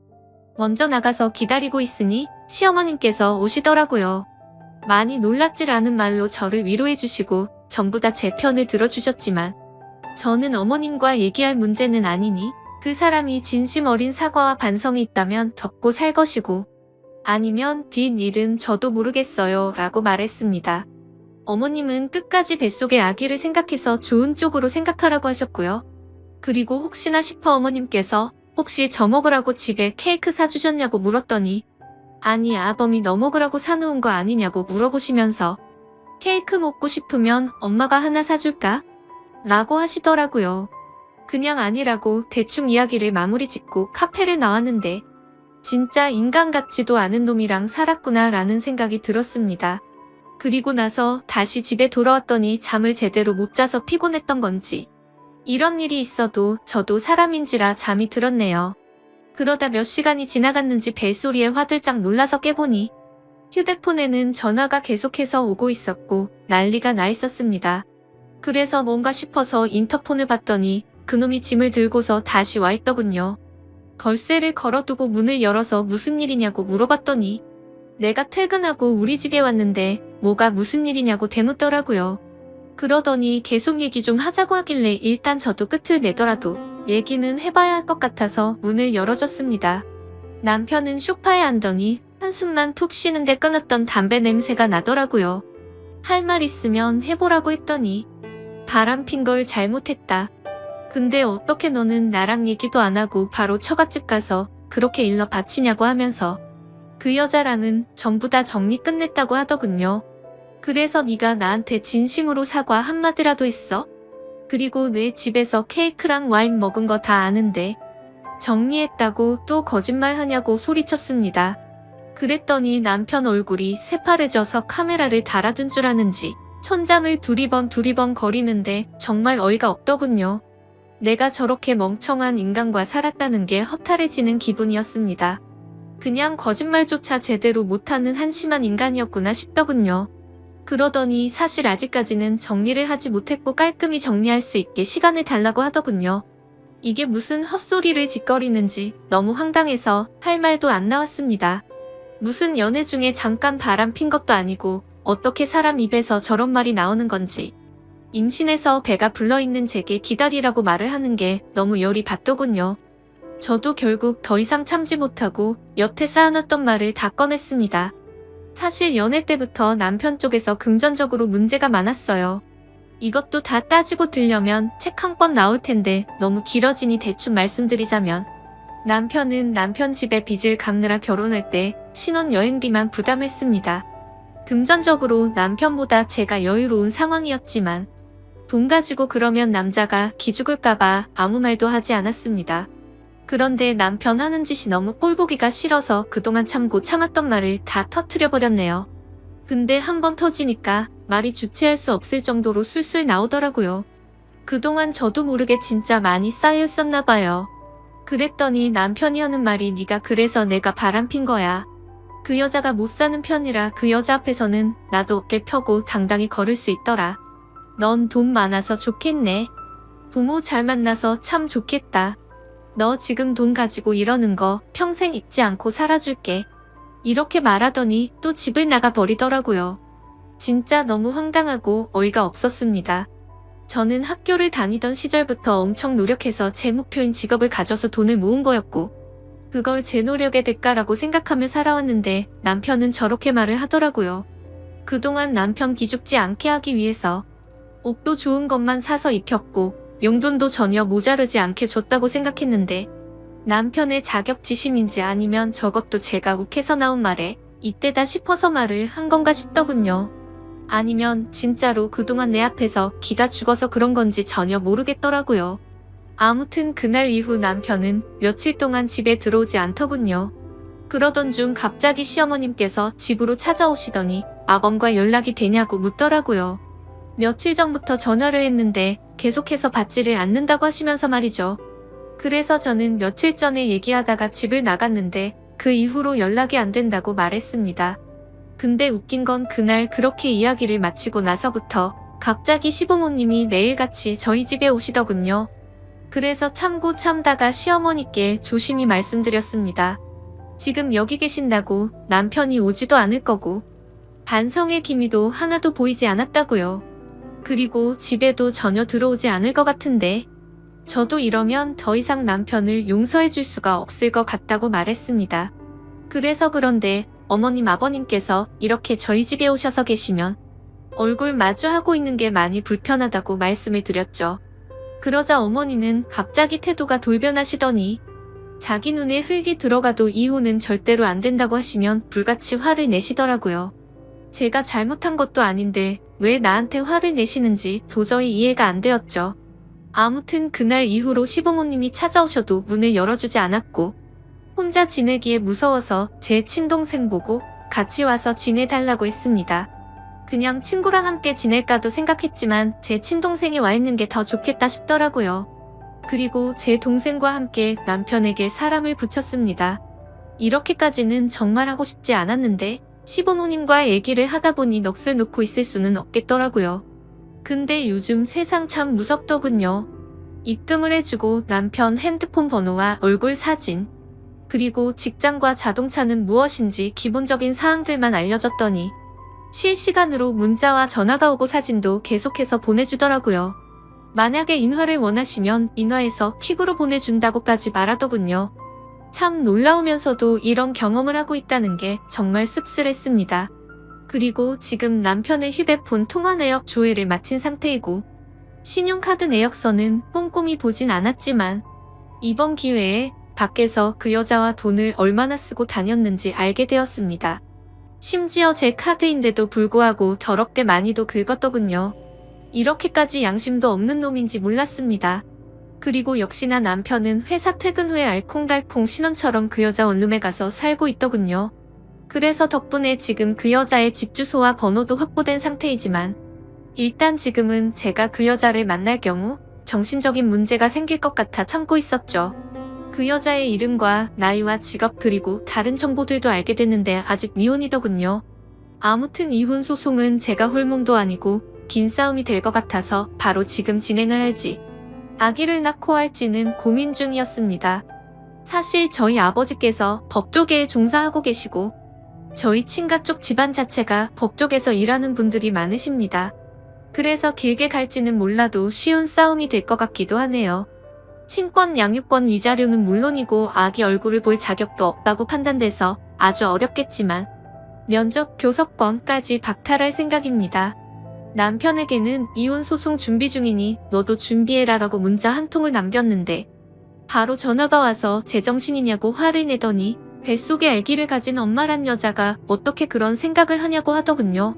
먼저 나가서 기다리고 있으니 시어머님께서 오시더라고요. 많이 놀랍질 않은 말로 저를 위로해주시고 전부 다 제 편을 들어주셨지만, 저는 어머님과 얘기할 문제는 아니니 그 사람이 진심 어린 사과와 반성이 있다면 덮고 살 것이고, 아니면 빈 일은 저도 모르겠어요 라고 말했습니다. 어머님은 끝까지 뱃속의 아기를 생각해서 좋은 쪽으로 생각하라고 하셨고요. 그리고 혹시나 싶어 어머님께서 혹시 저 먹으라고 집에 케이크 사주셨냐고 물었더니, 아니 아범이 너 먹으라고 사놓은 거 아니냐고 물어보시면서 케이크 먹고 싶으면 엄마가 하나 사줄까? 라고 하시더라고요. 그냥 아니라고 대충 이야기를 마무리 짓고 카페를 나왔는데 진짜 인간 같지도 않은 놈이랑 살았구나 라는 생각이 들었습니다. 그리고 나서 다시 집에 돌아왔더니 잠을 제대로 못 자서 피곤했던 건지 이런 일이 있어도 저도 사람인지라 잠이 들었네요. 그러다 몇 시간이 지나갔는지 벨소리에 화들짝 놀라서 깨보니 휴대폰에는 전화가 계속해서 오고 있었고 난리가 나 있었습니다. 그래서 뭔가 싶어서 인터폰을 봤더니 그놈이 짐을 들고서 다시 와 있더군요. 걸쇠를 걸어두고 문을 열어서 무슨 일이냐고 물어봤더니 내가 퇴근하고 우리 집에 왔는데 뭐가 무슨 일이냐고 대묻더라고요. 그러더니 계속 얘기 좀 하자고 하길래 일단 저도 끝을 내더라도 얘기는 해봐야 할 것 같아서 문을 열어줬습니다. 남편은 소파에 앉더니 한숨만 툭 쉬는데 끊었던 담배 냄새가 나더라고요. 할 말 있으면 해보라고 했더니 바람핀 걸 잘못했다. 근데 어떻게 너는 나랑 얘기도 안 하고 바로 처갓집 가서 그렇게 일러 바치냐고 하면서 그 여자랑은 전부 다 정리 끝냈다고 하더군요. 그래서 네가 나한테 진심으로 사과 한마디라도 했어? 그리고 내 집에서 케이크랑 와인 먹은 거 다 아는데 정리했다고 또 거짓말하냐고 소리쳤습니다. 그랬더니 남편 얼굴이 새파래져서 카메라를 달아둔 줄 아는지 천장을 두리번 거리는데 정말 어이가 없더군요. 내가 저렇게 멍청한 인간과 살았다는 게 허탈해지는 기분이었습니다. 그냥 거짓말조차 제대로 못하는 한심한 인간이었구나 싶더군요. 그러더니 사실 아직까지는 정리를 하지 못했고 깔끔히 정리할 수 있게 시간을 달라고 하더군요. 이게 무슨 헛소리를 짓거리는지 너무 황당해서 할 말도 안 나왔습니다. 무슨 연애 중에 잠깐 바람 핀 것도 아니고 어떻게 사람 입에서 저런 말이 나오는 건지. 임신해서 배가 불러있는 제게 기다리라고 말을 하는 게 너무 열이 받더군요. 저도 결국 더 이상 참지 못하고 여태 쌓아놨던 말을 다 꺼냈습니다. 사실 연애 때부터 남편 쪽에서 금전적으로 문제가 많았어요. 이것도 다 따지고 들려면 책 한 권 나올 텐데 너무 길어지니 대충 말씀드리자면, 남편은 남편 집에 빚을 갚느라 결혼할 때 신혼여행비만 부담했습니다. 금전적으로 남편보다 제가 여유로운 상황이었지만 돈 가지고 그러면 남자가 기죽을까봐 아무 말도 하지 않았습니다. 그런데 남편 하는 짓이 너무 꼴보기가 싫어서 그동안 참고 참았던 말을 다 터트려버렸네요. 근데 한번 터지니까 말이 주체할 수 없을 정도로 술술 나오더라고요. 그동안 저도 모르게 진짜 많이 쌓여 있었나 봐요. 그랬더니 남편이 하는 말이 네가 그래서 내가 바람핀 거야. 그 여자가 못 사는 편이라 그 여자 앞에서는 나도 어깨 펴고 당당히 걸을 수 있더라. 넌 돈 많아서 좋겠네. 부모 잘 만나서 참 좋겠다. 너 지금 돈 가지고 이러는 거 평생 잊지 않고 살아줄게. 이렇게 말하더니 또 집을 나가 버리더라고요. 진짜 너무 황당하고 어이가 없었습니다. 저는 학교를 다니던 시절부터 엄청 노력해서 제 목표인 직업을 가져서 돈을 모은 거였고 그걸 제 노력의 대가라고 생각하며 살아왔는데 남편은 저렇게 말을 하더라고요. 그동안 남편 기죽지 않게 하기 위해서 옷도 좋은 것만 사서 입혔고 용돈도 전혀 모자르지 않게 줬다고 생각했는데 남편의 자격지심인지 아니면 저것도 제가 욱해서 나온 말에 이때다 싶어서 말을 한 건가 싶더군요. 아니면 진짜로 그동안 내 앞에서 기가 죽어서 그런 건지 전혀 모르겠더라고요. 아무튼 그날 이후 남편은 며칠 동안 집에 들어오지 않더군요. 그러던 중 갑자기 시어머님께서 집으로 찾아오시더니 아범과 연락이 되냐고 묻더라고요. 며칠 전부터 전화를 했는데 계속해서 받지를 않는다고 하시면서 말이죠. 그래서 저는 며칠 전에 얘기하다가 집을 나갔는데 그 이후로 연락이 안 된다고 말했습니다. 근데 웃긴 건 그날 그렇게 이야기를 마치고 나서부터 갑자기 시부모님이 매일같이 저희 집에 오시더군요. 그래서 참고 참다가 시어머니께 조심히 말씀드렸습니다. 지금 여기 계신다고 남편이 오지도 않을 거고 반성의 기미도 하나도 보이지 않았다고요. 그리고 집에도 전혀 들어오지 않을 것 같은데 저도 이러면 더 이상 남편을 용서해 줄 수가 없을 것 같다고 말했습니다. 그래서 그런데 어머님 아버님께서 이렇게 저희 집에 오셔서 계시면 얼굴 마주하고 있는 게 많이 불편하다고 말씀을 드렸죠. 그러자 어머니는 갑자기 태도가 돌변하시더니 자기 눈에 흙이 들어가도 이혼은 절대로 안 된다고 하시면 불같이 화를 내시더라고요. 제가 잘못한 것도 아닌데 왜 나한테 화를 내시는지 도저히 이해가 안 되었죠. 아무튼 그날 이후로 시부모님이 찾아오셔도 문을 열어주지 않았고 혼자 지내기에 무서워서 제 친동생 보고 같이 와서 지내달라고 했습니다. 그냥 친구랑 함께 지낼까도 생각했지만 제 친동생이 와 있는 게 더 좋겠다 싶더라고요. 그리고 제 동생과 함께 남편에게 사람을 붙였습니다. 이렇게까지는 정말 하고 싶지 않았는데 시부모님과 얘기를 하다 보니 넋을 놓고 있을 수는 없겠더라고요. 근데 요즘 세상 참 무섭더군요. 입금을 해주고 남편 핸드폰 번호와 얼굴 사진, 그리고 직장과 자동차는 무엇인지 기본적인 사항들만 알려줬더니 실시간으로 문자와 전화가 오고 사진도 계속해서 보내주더라고요. 만약에 인화를 원하시면 인화해서 퀵으로 보내준다고까지 말하더군요. 참 놀라우면서도 이런 경험을 하고 있다는 게 정말 씁쓸했습니다. 그리고 지금 남편의 휴대폰 통화 내역 조회를 마친 상태이고 신용카드 내역서는 꼼꼼히 보진 않았지만 이번 기회에 밖에서 그 여자와 돈을 얼마나 쓰고 다녔는지 알게 되었습니다. 심지어 제 카드인데도 불구하고 더럽게 많이도 긁었더군요. 이렇게까지 양심도 없는 놈인지 몰랐습니다. 그리고 역시나 남편은 회사 퇴근 후에 알콩달콩 신혼처럼 그 여자 원룸에 가서 살고 있더군요. 그래서 덕분에 지금 그 여자의 집 주소와 번호도 확보된 상태이지만 일단 지금은 제가 그 여자를 만날 경우 정신적인 문제가 생길 것 같아 참고 있었죠. 그 여자의 이름과 나이와 직업 그리고 다른 정보들도 알게 됐는데 아직 미혼이더군요. 아무튼 이혼 소송은 제가 홀몸도 아니고 긴 싸움이 될 것 같아서 바로 지금 진행을 할지 아기를 낳고 할지는 고민 중이었습니다. 사실 저희 아버지께서 법조계에 종사하고 계시고 저희 친가 쪽 집안 자체가 법조계에서 일하는 분들이 많으십니다. 그래서 길게 갈지는 몰라도 쉬운 싸움이 될 것 같기도 하네요. 친권 양육권 위자료는 물론이고 아기 얼굴을 볼 자격도 없다고 판단돼서 아주 어렵겠지만 면접 교섭권까지 박탈할 생각입니다. 남편에게는 이혼 소송 준비 중이니 너도 준비해라라고 문자 한 통을 남겼는데 바로 전화가 와서 제정신이냐고 화를 내더니 뱃속에 아기를 가진 엄마란 여자가 어떻게 그런 생각을 하냐고 하더군요.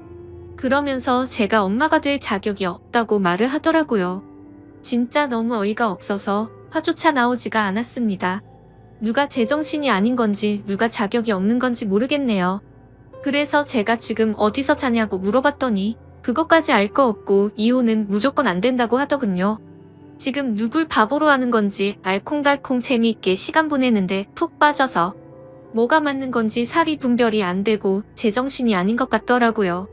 그러면서 제가 엄마가 될 자격이 없다고 말을 하더라고요. 진짜 너무 어이가 없어서 화조차 나오지가 않았습니다. 누가 제정신이 아닌 건지 누가 자격이 없는 건지 모르겠네요. 그래서 제가 지금 어디서 자냐고 물어봤더니 그것까지 알 거 없고 이혼은 무조건 안 된다고 하더군요. 지금 누굴 바보로 하는 건지 알콩달콩 재미있게 시간 보내는데 푹 빠져서 뭐가 맞는 건지 사리 분별이 안 되고 제정신이 아닌 것 같더라고요.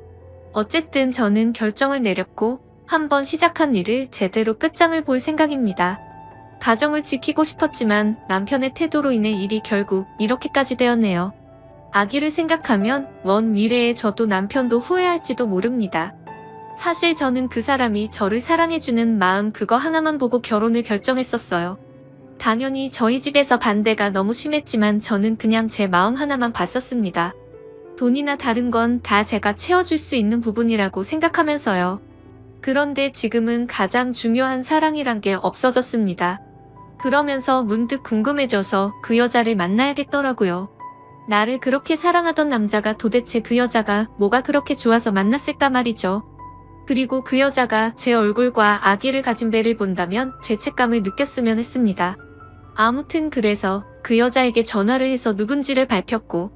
어쨌든 저는 결정을 내렸고 한번 시작한 일을 제대로 끝장을 볼 생각입니다. 가정을 지키고 싶었지만 남편의 태도로 인해 일이 결국 이렇게까지 되었네요. 아기를 생각하면 먼 미래에 저도 남편도 후회할지도 모릅니다. 사실 저는 그 사람이 저를 사랑해주는 마음 그거 하나만 보고 결혼을 결정했었어요. 당연히 저희 집에서 반대가 너무 심했지만 저는 그냥 제 마음 하나만 봤었습니다. 돈이나 다른 건 다 제가 채워줄 수 있는 부분이라고 생각하면서요. 그런데 지금은 가장 중요한 사랑이란 게 없어졌습니다. 그러면서 문득 궁금해져서 그 여자를 만나야겠더라고요. 나를 그렇게 사랑하던 남자가 도대체 그 여자가 뭐가 그렇게 좋아서 만났을까 말이죠. 그리고 그 여자가 제 얼굴과 아기를 가진 배를 본다면 죄책감을 느꼈으면 했습니다. 아무튼 그래서 그 여자에게 전화를 해서 누군지를 밝혔고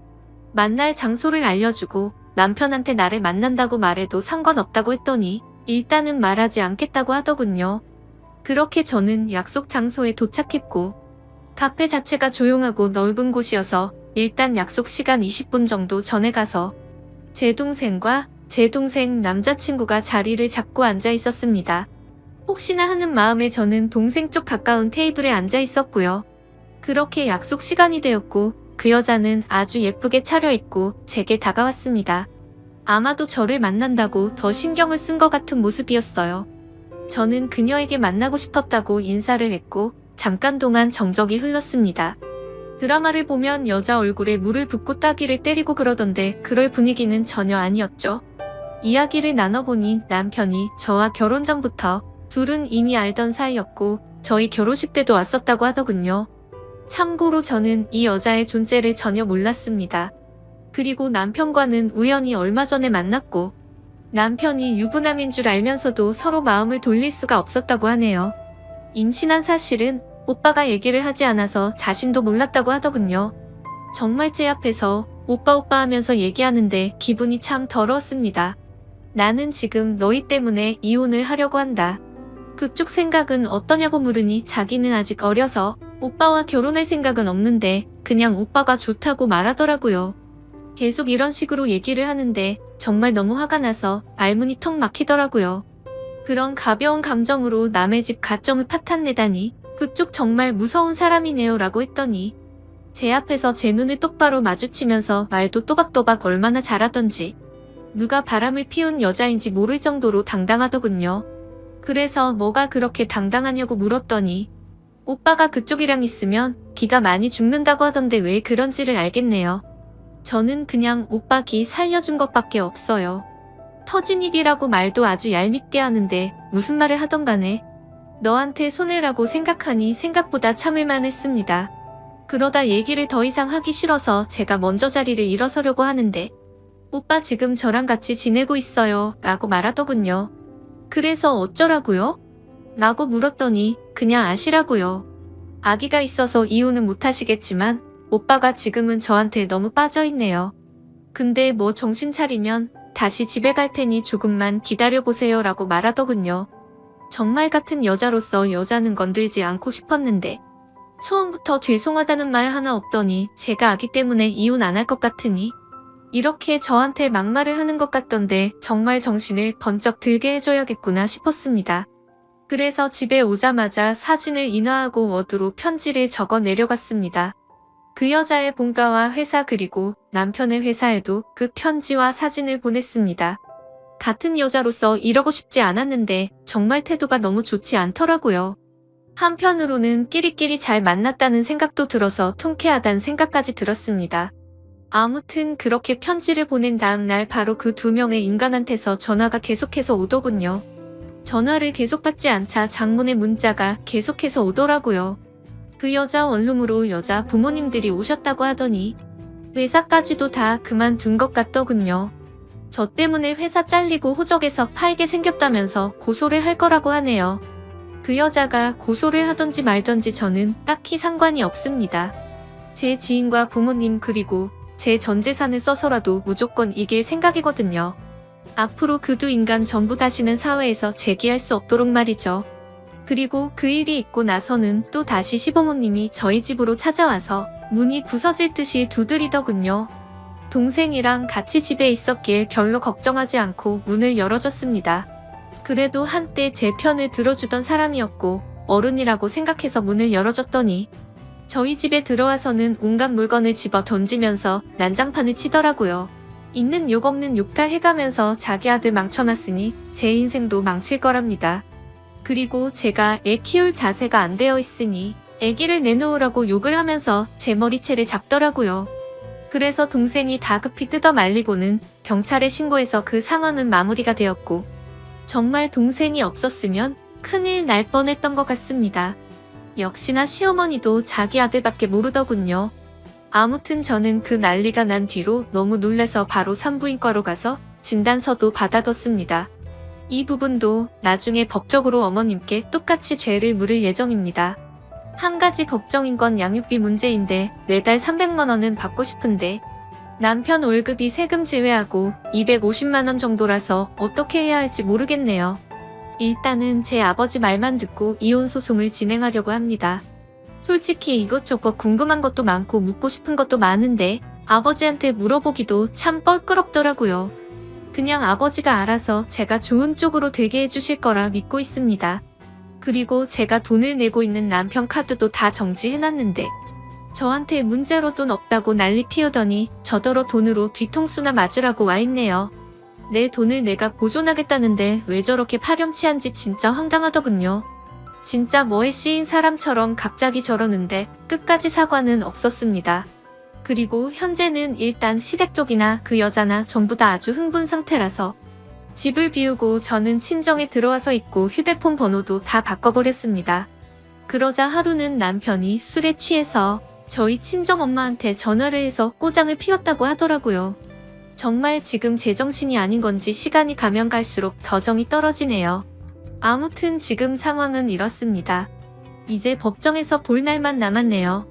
만날 장소를 알려주고 남편한테 나를 만난다고 말해도 상관없다고 했더니 일단은 말하지 않겠다고 하더군요. 그렇게 저는 약속 장소에 도착했고 카페 자체가 조용하고 넓은 곳이어서 일단 약속 시간 20분 정도 전에 가서 제 동생과 제 동생 남자친구가 자리를 잡고 앉아 있었습니다. 혹시나 하는 마음에 저는 동생 쪽 가까운 테이블에 앉아 있었고요. 그렇게 약속 시간이 되었고 그 여자는 아주 예쁘게 차려입고 제게 다가왔습니다. 아마도 저를 만난다고 더 신경을 쓴 것 같은 모습이었어요. 저는 그녀에게 만나고 싶었다고 인사를 했고 잠깐 동안 정적이 흘렀습니다. 드라마를 보면 여자 얼굴에 물을 붓고 따귀를 때리고 그러던데 그럴 분위기는 전혀 아니었죠. 이야기를 나눠보니 남편이 저와 결혼 전부터 둘은 이미 알던 사이였고 저희 결혼식 때도 왔었다고 하더군요. 참고로 저는 이 여자의 존재를 전혀 몰랐습니다. 그리고 남편과는 우연히 얼마 전에 만났고 남편이 유부남인 줄 알면서도 서로 마음을 돌릴 수가 없었다고 하네요. 임신한 사실은 오빠가 얘기를 하지 않아서 자신도 몰랐다고 하더군요. 정말 제 앞에서 오빠 오빠 하면서 얘기하는데 기분이 참 더러웠습니다. 나는 지금 너희 때문에 이혼을 하려고 한다. 그쪽 생각은 어떠냐고 물으니 자기는 아직 어려서 오빠와 결혼할 생각은 없는데 그냥 오빠가 좋다고 말하더라고요. 계속 이런 식으로 얘기를 하는데 정말 너무 화가 나서 말문이 턱 막히더라고요. 그런 가벼운 감정으로 남의 집 가정을 파탄내다니 그쪽 정말 무서운 사람이네요 라고 했더니 제 앞에서 제 눈을 똑바로 마주치면서 말도 또박또박 얼마나 잘하던지 누가 바람을 피운 여자인지 모를 정도로 당당하더군요. 그래서 뭐가 그렇게 당당하냐고 물었더니 오빠가 그쪽이랑 있으면 기가 많이 죽는다고 하던데 왜 그런지를 알겠네요. 저는 그냥 오빠 기 살려준 것밖에 없어요. 터진 입이라고 말도 아주 얄밉게 하는데 무슨 말을 하던 간에 너한테 손해라고 생각하니 생각보다 참을만 했습니다. 그러다 얘기를 더 이상 하기 싫어서 제가 먼저 자리를 일어서려고 하는데 오빠 지금 저랑 같이 지내고 있어요 라고 말하더군요. 그래서 어쩌라고요? 라고 물었더니 그냥 아시라고요. 아기가 있어서 이혼은 못하시겠지만 오빠가 지금은 저한테 너무 빠져있네요. 근데 뭐 정신 차리면 다시 집에 갈 테니 조금만 기다려보세요 라고 말하더군요. 정말 같은 여자로서 여자는 건들지 않고 싶었는데 처음부터 죄송하다는 말 하나 없더니 제가 아기 때문에 이혼 안 할 것 같으니 이렇게 저한테 막말을 하는 것 같던데 정말 정신을 번쩍 들게 해줘야겠구나 싶었습니다. 그래서 집에 오자마자 사진을 인화하고 워드로 편지를 적어 내려갔습니다. 그 여자의 본가와 회사 그리고 남편의 회사에도 그 편지와 사진을 보냈습니다. 같은 여자로서 이러고 싶지 않았는데 정말 태도가 너무 좋지 않더라고요. 한편으로는 끼리끼리 잘 만났다는 생각도 들어서 통쾌하다는 생각까지 들었습니다. 아무튼 그렇게 편지를 보낸 다음 날 바로 그 두 명의 인간한테서 전화가 계속해서 오더군요. 전화를 계속 받지 않자 장문의 문자가 계속해서 오더라고요. 그 여자 원룸으로 여자 부모님들이 오셨다고 하더니 회사까지도 다 그만둔 것 같더군요. 저 때문에 회사 잘리고 호적에서 팔게 생겼다면서 고소를 할 거라고 하네요. 그 여자가 고소를 하던지 말던지 저는 딱히 상관이 없습니다. 제 지인과 부모님 그리고 제 전 재산을 써서라도 무조건 이길 생각이거든요. 앞으로 그 두 인간 전부 다시는 사회에서 재기할 수 없도록 말이죠. 그리고 그 일이 있고 나서는 또 다시 시부모님이 저희 집으로 찾아와서 문이 부서질 듯이 두드리더군요. 동생이랑 같이 집에 있었기에 별로 걱정하지 않고 문을 열어줬습니다. 그래도 한때 제 편을 들어주던 사람이었고 어른이라고 생각해서 문을 열어줬더니 저희 집에 들어와서는 온갖 물건을 집어 던지면서 난장판을 치더라고요. 있는 욕 없는 욕 다 해가면서 자기 아들 망쳐놨으니 제 인생도 망칠 거랍니다. 그리고 제가 애 키울 자세가 안 되어 있으니 애기를 내놓으라고 욕을 하면서 제 머리채를 잡더라고요. 그래서 동생이 다급히 뜯어 말리고는 경찰에 신고해서 그 상황은 마무리가 되었고, 정말 동생이 없었으면 큰일 날 뻔했던 것 같습니다. 역시나 시어머니도 자기 아들밖에 모르더군요. 아무튼 저는 그 난리가 난 뒤로 너무 놀라서 바로 산부인과로 가서 진단서도 받아뒀습니다. 이 부분도 나중에 법적으로 어머님께 똑같이 죄를 물을 예정입니다. 한 가지 걱정인 건 양육비 문제인데 매달 300만 원은 받고 싶은데 남편 월급이 세금 제외하고 250만 원 정도라서 어떻게 해야 할지 모르겠네요. 일단은 제 아버지 말만 듣고 이혼 소송을 진행하려고 합니다. 솔직히 이것저것 궁금한 것도 많고 묻고 싶은 것도 많은데 아버지한테 물어보기도 참 껄끄럽더라고요. 그냥 아버지가 알아서 제가 좋은 쪽으로 되게 해주실 거라 믿고 있습니다. 그리고 제가 돈을 내고 있는 남편 카드도 다 정지해놨는데 저한테 문제로 돈 없다고 난리 피우더니 저더러 돈으로 뒤통수나 맞으라고 와있네요. 내 돈을 내가 보존하겠다는데 왜 저렇게 파렴치한지 진짜 황당하더군요. 진짜 뭐에 씌인 사람처럼 갑자기 저러는데 끝까지 사과는 없었습니다. 그리고 현재는 일단 시댁 쪽이나 그 여자나 전부 다 아주 흥분 상태라서 집을 비우고 저는 친정에 들어와서 있고 휴대폰 번호도 다 바꿔버렸습니다. 그러자 하루는 남편이 술에 취해서 저희 친정엄마한테 전화를 해서 꼬장을 피웠다고 하더라고요. 정말 지금 제정신이 아닌 건지 시간이 가면 갈수록 더 정이 떨어지네요. 아무튼 지금 상황은 이렇습니다. 이제 법정에서 볼 날만 남았네요.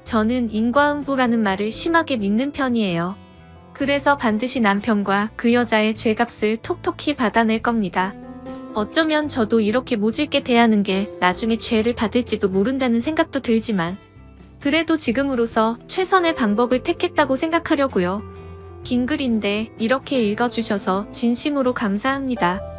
저는 인과응보라는 말을 심하게 믿는 편이에요. 그래서 반드시 남편과 그 여자의 죄값을 톡톡히 받아낼 겁니다. 어쩌면 저도 이렇게 모질게 대하는 게 나중에 죄를 받을지도 모른다는 생각도 들지만 그래도 지금으로서 최선의 방법을 택했다고 생각하려고요. 긴 글인데 이렇게 읽어주셔서 진심으로 감사합니다.